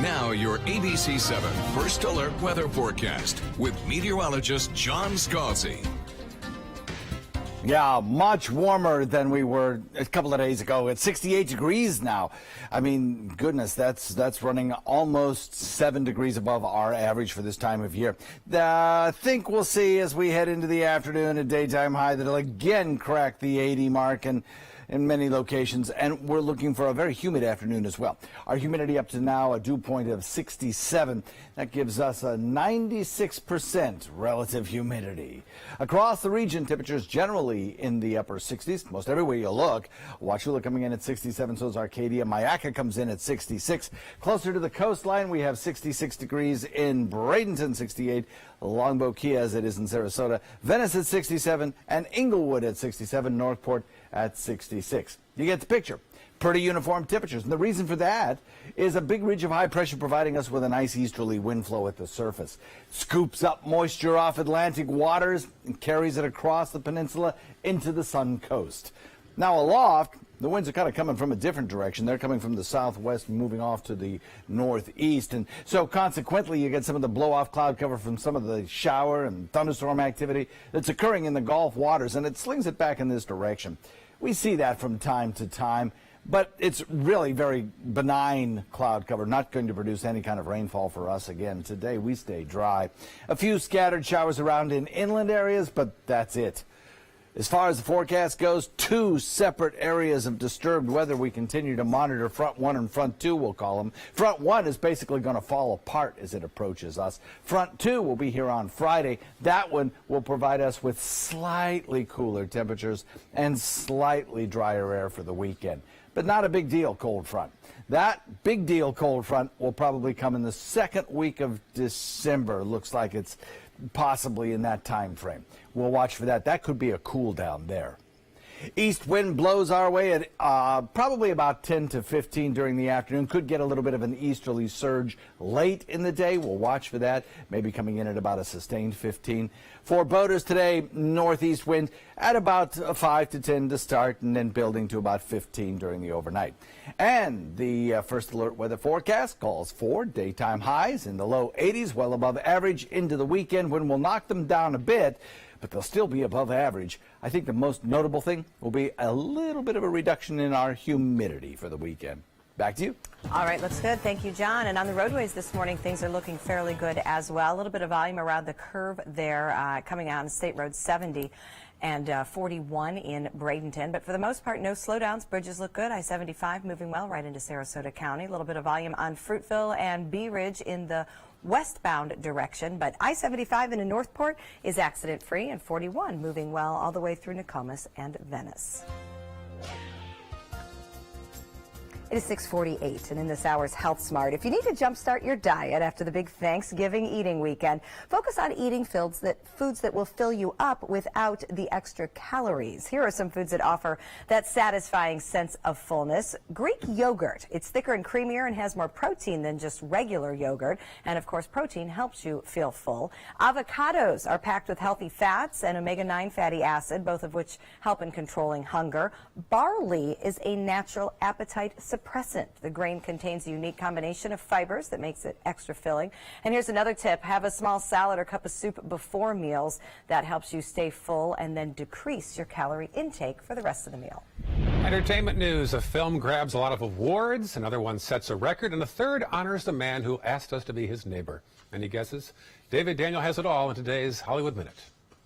Now your ABC 7 First Alert Weather Forecast with meteorologist John Scalzi. Yeah, much warmer than we were a couple of days ago. It's 68 degrees now. I mean, goodness, that's running almost 7 degrees above our average for this time of year. I think we'll see as we head into the afternoon a daytime high that'll again crack the 80 mark and in many locations, and we're looking for a very humid afternoon as well. Our humidity up to now, a dew point of 67. That gives us a 96% relative humidity. Across the region, temperatures generally in the upper 60s, most everywhere you look. Wauchula coming in at 67, so is Arcadia. Mayaca comes in at 66. Closer to the coastline, we have 66 degrees in Bradenton, 68. Longboat Key as it is in Sarasota. Venice at 67, and Inglewood at 67. Northport at 66. You get the picture. Pretty uniform temperatures. And the reason for that is a big ridge of high pressure providing us with a nice easterly wind flow at the surface. Scoops up moisture off Atlantic waters and carries it across the peninsula into the Suncoast. Now aloft, the winds are kind of coming from a different direction. They're coming from the southwest, moving off to the northeast. And so consequently, you get some of the blow-off cloud cover from some of the shower and thunderstorm activity that's occurring in the Gulf waters, and it slings it back in this direction. We see that from time to time, but it's really very benign cloud cover, not going to produce any kind of rainfall for us again. Today, we stay dry. A few scattered showers around in inland areas, but that's it. As far as the forecast goes, 2 separate areas of disturbed weather we continue to monitor. Front 1 and Front 2, we'll call them. Front 1 is basically going to fall apart as it approaches us. Front 2 will be here on Friday. That one will provide us with slightly cooler temperatures and slightly drier air for the weekend. But not a big deal, cold front. That big deal cold front will probably come in the second week of December. Looks like it's possibly in that time frame. We'll watch for that. That could be a cool down there. East wind blows our way at probably about 10 to 15 during the afternoon. Could get a little bit of an easterly surge late in the day. We'll watch for that. Maybe coming in at about a sustained 15. For boaters today, northeast wind at about 5 to 10 to start, and then building to about 15 during the overnight. And the First Alert weather forecast calls for daytime highs in the low 80s, well above average into the weekend, when we'll knock them down a bit, but they'll still be above average. I think the most notable thing will be a little bit of a reduction in our humidity for the weekend. Back to you. All right, looks good. Thank you, John. And on the roadways this morning, things are looking fairly good as well. A little bit of volume around the curve there coming out on State Road 70 and 41 in Bradenton. But for the most part, no slowdowns. Bridges look good. I-75 moving well right into Sarasota County. A little bit of volume on Fruitville and Bee Ridge in the westbound direction, but I-75 into Northport is accident-free, and 41 moving well all the way through Nokomis and Venice. It is 6:48, and in this hour's Health Smart, if you need to jumpstart your diet after the big Thanksgiving eating weekend, focus on eating foods that will fill you up without the extra calories. Here are some foods that offer that satisfying sense of fullness. Greek yogurt. It's thicker and creamier and has more protein than just regular yogurt. And of course, protein helps you feel full. Avocados are packed with healthy fats and omega-9 fatty acid, both of which help in controlling hunger. Barley is a natural appetite suppressant. The grain contains a unique combination of fibers that makes it extra filling. And here's another tip. Have a small salad or cup of soup before meals. That helps you stay full and then decrease your calorie intake for the rest of the meal. Entertainment news. A film grabs a lot of awards, another one sets a record, and a third honors the man who asked us to be his neighbor. Any guesses? David Daniel has it all in today's Hollywood Minute.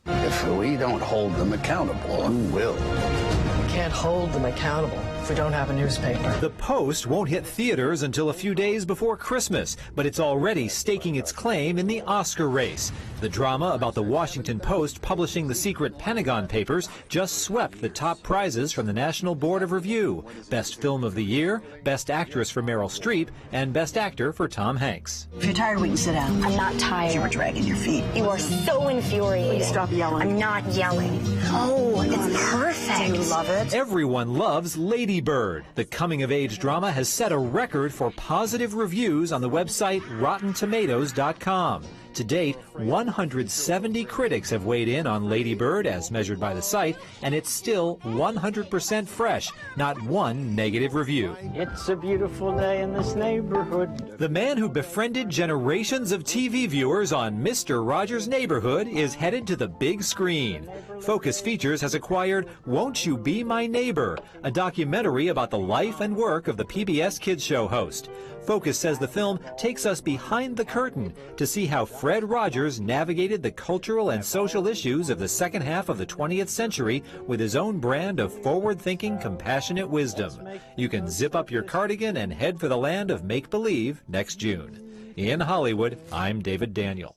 If we don't hold them accountable, who will? We can't hold them accountable. if we don't have a newspaper. The Post won't hit theaters until a few days before Christmas, but it's already staking its claim in the Oscar race. The drama about the Washington Post publishing the secret Pentagon Papers just swept the top prizes from the National Board of Review: Best Film of the Year, Best Actress for Meryl Streep, and Best Actor for Tom Hanks. If you're tired, we can sit down. I'm not tired. You were dragging your feet. You are so infuriating. Please stop yelling. I'm not yelling. Oh, it's perfect. Do you love it? Everyone loves Lady Bird. The coming-of-age drama has set a record for positive reviews on the website RottenTomatoes.com. To date, 170 critics have weighed in on Lady Bird as measured by the site, and it's still 100% fresh, not one negative review. It's a beautiful day in this neighborhood. The man who befriended generations of TV viewers on Mr. Rogers' Neighborhood is headed to the big screen. Focus Features has acquired Won't You Be My Neighbor, a documentary about the life and work of the PBS Kids Show host. Focus says the film takes us behind the curtain to see how Fred Rogers navigated the cultural and social issues of the second half of the 20th century with his own brand of forward-thinking, compassionate wisdom. You can zip up your cardigan and head for the land of make-believe next June. In Hollywood, I'm David Daniel.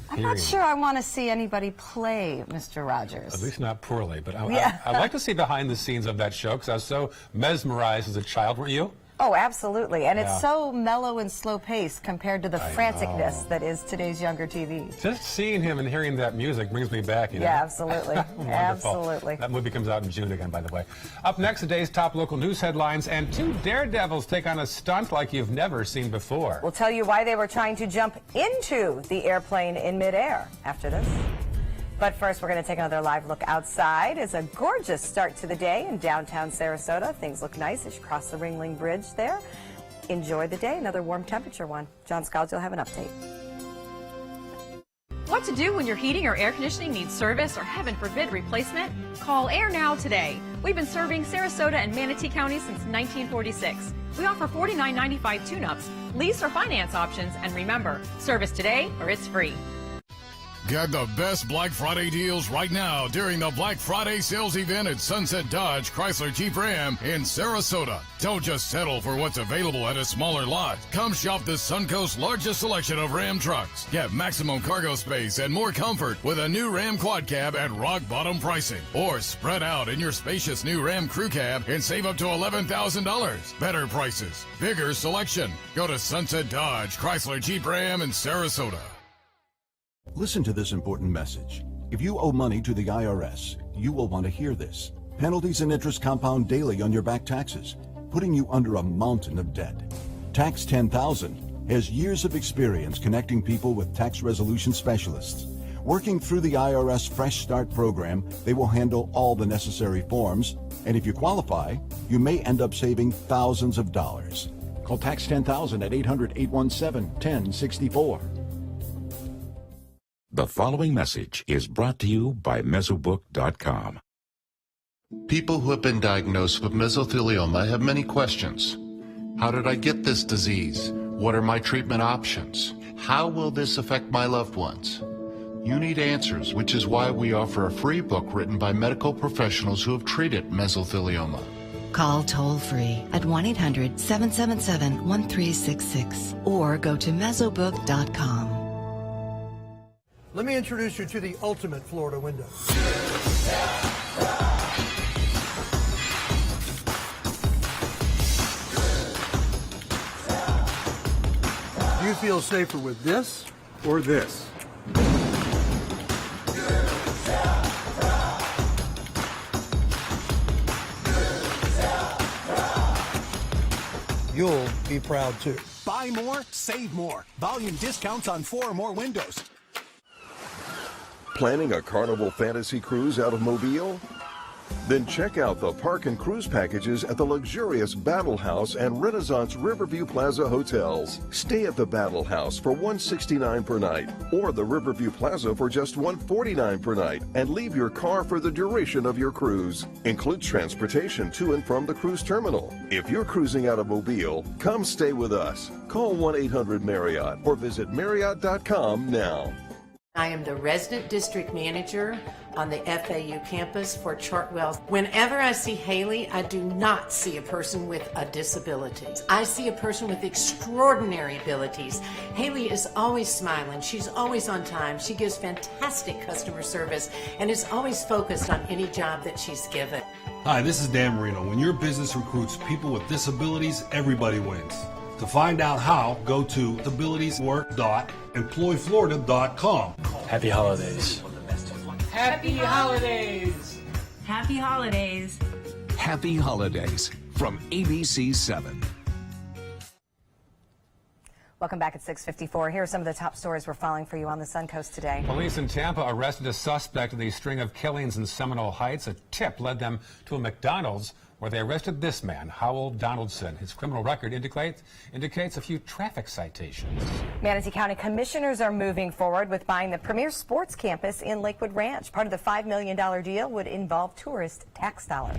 I'm not sure I want to see anybody play Mr. Rogers. At least not poorly, but I'd like to see behind the scenes of that show because I was so mesmerized as a child, weren't you? Oh, absolutely. And Yeah. it's so mellow and slow-paced compared to the franticness that is today's younger TV. Just seeing him and hearing that music brings me back, you know? Yeah, absolutely. Wonderful. Absolutely. That movie comes out in June again, by the way. Up next, today's top local news headlines, and two daredevils take on a stunt like you've never seen before. We'll tell you why they were trying to jump into the airplane in midair after this. But first, we're going to take another live look outside. It's a gorgeous start to the day in downtown Sarasota. Things look nice as you cross the Ringling Bridge there. Enjoy the day. Another warm temperature one. John Scalzi will have an update. What to do when your heating or air conditioning needs service or, heaven forbid, replacement? Call Air Now today. We've been serving Sarasota and Manatee County since 1946. We offer $49.95 tune-ups, lease or finance options, and remember, service today or it's free. Get the best Black Friday deals right now during the Black Friday sales event at Sunset Dodge Chrysler Jeep Ram in Sarasota. Don't just settle for what's available at a smaller lot. Come shop the Suncoast's largest selection of Ram trucks. Get maximum cargo space and more comfort with a new Ram Quad Cab at rock bottom pricing. Or spread out in your spacious new Ram Crew Cab and save up to $11,000. Better prices, bigger selection. Go to Sunset Dodge Chrysler Jeep Ram in Sarasota. Listen to this important message. If you owe money to the IRS, you will want to hear this. Penalties and interest compound daily on your back taxes, putting you under a mountain of debt. Tax 10,000 has years of experience connecting people with tax resolution specialists. Working through the IRS Fresh Start program, they will handle all the necessary forms, and if you qualify, you may end up saving thousands of dollars. Call Tax 10,000 at 800-817-1064. The following message is brought to you by Mesobook.com. People who have been diagnosed with mesothelioma have many questions. How did I get this disease? What are my treatment options? How will this affect my loved ones? You need answers, which is why we offer a free book written by medical professionals who have treated mesothelioma. Call toll-free at 1-800-777-1366 or go to Mesobook.com. Let me introduce you to the ultimate Florida window. Do you feel safer with this or this? You'll be proud too. Buy more, save more. Volume discounts on 4 or more windows. Planning a Carnival Fantasy Cruise out of Mobile? Then check out the park and cruise packages at the luxurious Battle House and Renaissance Riverview Plaza hotels. Stay at the Battle House for $169 per night, or the Riverview Plaza for just $149 per night, and leave your car for the duration of your cruise. Includes transportation to and from the cruise terminal. If you're cruising out of Mobile, come stay with us. Call 1-800-MARRIOTT or visit Marriott.com now. I am the resident district manager on the FAU campus for Chartwell. Whenever I see Haley, I do not see a person with a disability. I see a person with extraordinary abilities. Haley is always smiling. She's always on time. She gives fantastic customer service and is always focused on any job that she's given. Hi, this is Dan Marino. When your business recruits people with disabilities, everybody wins. To find out how, go to disabilitieswork.employflorida.com. Happy holidays. Happy holidays! Happy holidays. Happy holidays from ABC 7. Welcome back at 6:54. Here are some of the top stories we're following for you on the Suncoast today. Police in Tampa arrested a suspect in the string of killings in Seminole Heights. A tip led them to a McDonald's where they arrested this man, Howell Donaldson. His criminal record indicates a few traffic citations. Manatee County commissioners are moving forward with buying the premier sports campus in Lakewood Ranch. Part of the $5 million deal would involve tourist tax dollars.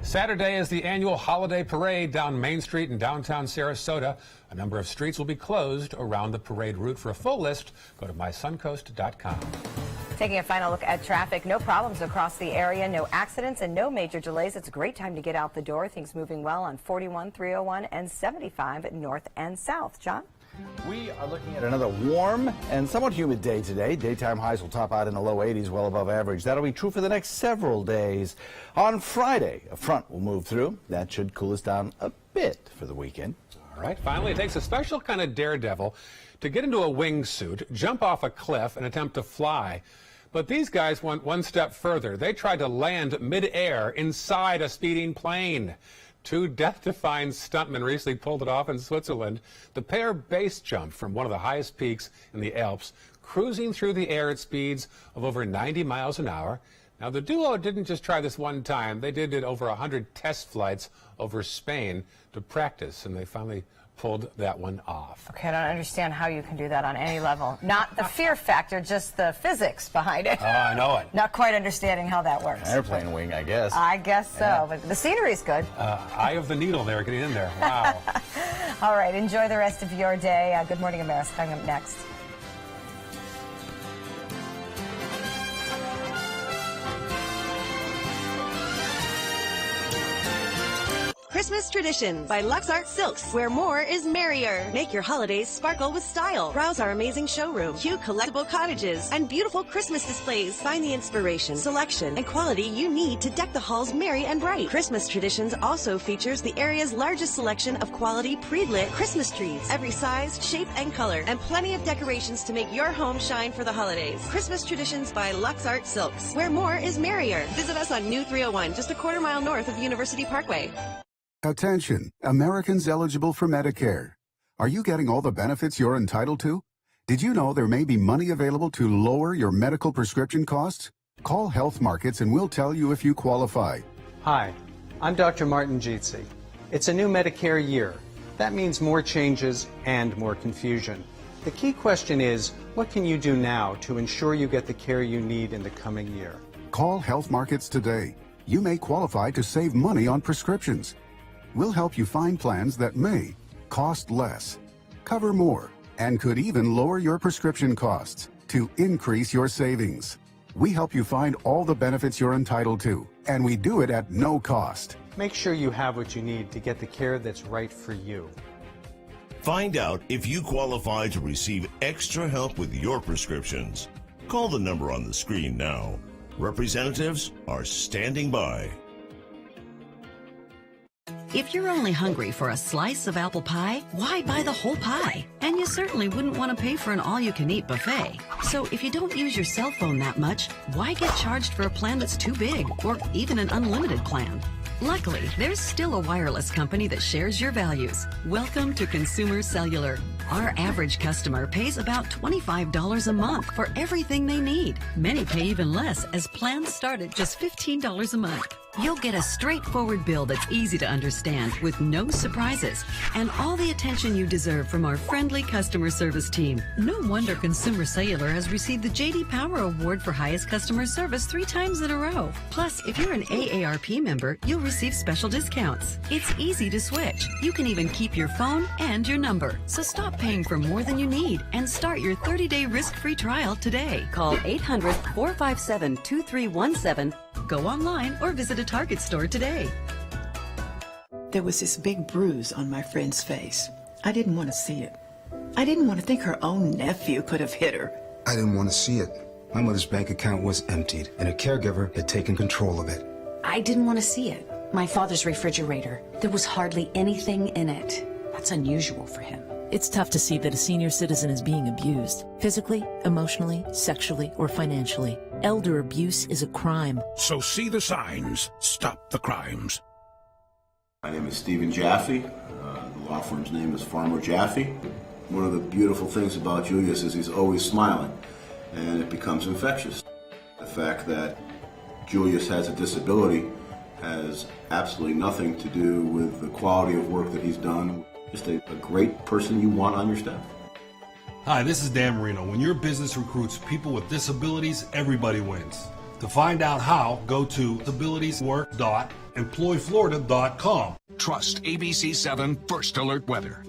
Saturday is the annual holiday parade down Main Street in downtown Sarasota. A number of streets will be closed around the parade route. For a full list, go to mysuncoast.com. Taking a final look at traffic, no problems across the area, no accidents and no major delays. It's a great time to get out the door. Things moving well on 41, 301 and 75 north and south. John? We are looking at another warm and somewhat humid day today. Daytime highs will top out in the low 80s, well above average. That'll be true for the next several days. On Friday, a front will move through. That should cool us down a bit for the weekend. All right, finally, it takes a special kind of daredevil to get into a wingsuit, jump off a cliff, and attempt to fly. But these guys went one step further. They tried to land midair inside a speeding plane. Two death-defying stuntmen recently pulled it off in Switzerland. The pair base jumped from one of the highest peaks in the Alps, cruising through the air at speeds of over 90 miles an hour. Now, the duo didn't just try this one time. They did it over 100 test flights over Spain to practice, and they finally pulled that one off. Okay, I don't understand how you can do that on any level. Not the fear factor, just the physics behind it. Oh, I know it. Not quite understanding how that works. Airplane wing, I guess. I guess so, Yeah. but the scenery's good. Eye of the needle there, getting in there. Wow. All right, enjoy the rest of your day. Good Morning America coming up next. Christmas Tradition by Lux Art Silks, where more is merrier. Make your holidays sparkle with style. Browse our amazing showroom, cute collectible cottages, and beautiful Christmas displays. Find the inspiration, selection, and quality you need to deck the halls merry and bright. Christmas Traditions also features the area's largest selection of quality pre-lit Christmas trees, every size, shape, and color, and plenty of decorations to make your home shine for the holidays. Christmas Traditions by Lux Art Silks, where more is merrier. Visit us on New 301, just a quarter-mile north of University Parkway. Attention, Americans eligible for Medicare. Are you getting all the benefits you're entitled to? Did you know there may be money available to lower your medical prescription costs? Call Health Markets and we'll tell you if you qualify. Hi, I'm Dr. Martin Jeetsi. It's a new Medicare year. That means more changes and more confusion. The key question is, what can you do now to ensure you get the care you need in the coming year? Call Health Markets today. You may qualify to save money on prescriptions. We'll help you find plans that may cost less, cover more, and could even lower your prescription costs to increase your savings. We help you find all the benefits you're entitled to, and we do it at no cost. Make sure you have what you need to get the care that's right for you. Find out if you qualify to receive extra help with your prescriptions. Call the number on the screen now. Representatives are standing by. If you're only hungry for a slice of apple pie, why buy the whole pie? And you certainly wouldn't want to pay for an all-you-can-eat buffet. So if you don't use your cell phone that much, why get charged for a plan that's too big, or even an unlimited plan? Luckily, there's still a wireless company that shares your values. Welcome to Consumer Cellular. Our average customer pays about $25 a month for everything they need. Many pay even less, as plans start at just $15 a month. You'll get a straightforward bill that's easy to understand with no surprises and all the attention you deserve from our friendly customer service team. No wonder Consumer Cellular has received the J.D. Power Award for highest customer service 3 times in a row. Plus, if you're an AARP member, you'll receive special discounts. It's easy to switch. You can even keep your phone and your number. So stop paying for more than you need and start your 30-day risk-free trial today. Call 800-457-2317. Go online or visit a Target store today. There was this big bruise on my friend's face. I didn't want to see it. I didn't want to think her own nephew could have hit her. I didn't want to see it. My mother's bank account was emptied, and a caregiver had taken control of it. I didn't want to see it. My father's refrigerator. There was hardly anything in it. That's unusual for him. It's tough to see that a senior citizen is being abused, physically, emotionally, sexually, or financially. Elder abuse is a crime. So see the signs. Stop the crimes. My name is Stephen Jaffe. The law firm's name is Farmer Jaffe. One of the beautiful things about Julius is he's always smiling, and it becomes infectious. The fact that Julius has a disability has absolutely nothing to do with the quality of work that he's done. Just a great person you want on your staff. Hi, this is Dan Marino. When your business recruits people with disabilities, everybody wins. To find out how, go to disabilitieswork.employflorida.com. Trust ABC7 First Alert Weather.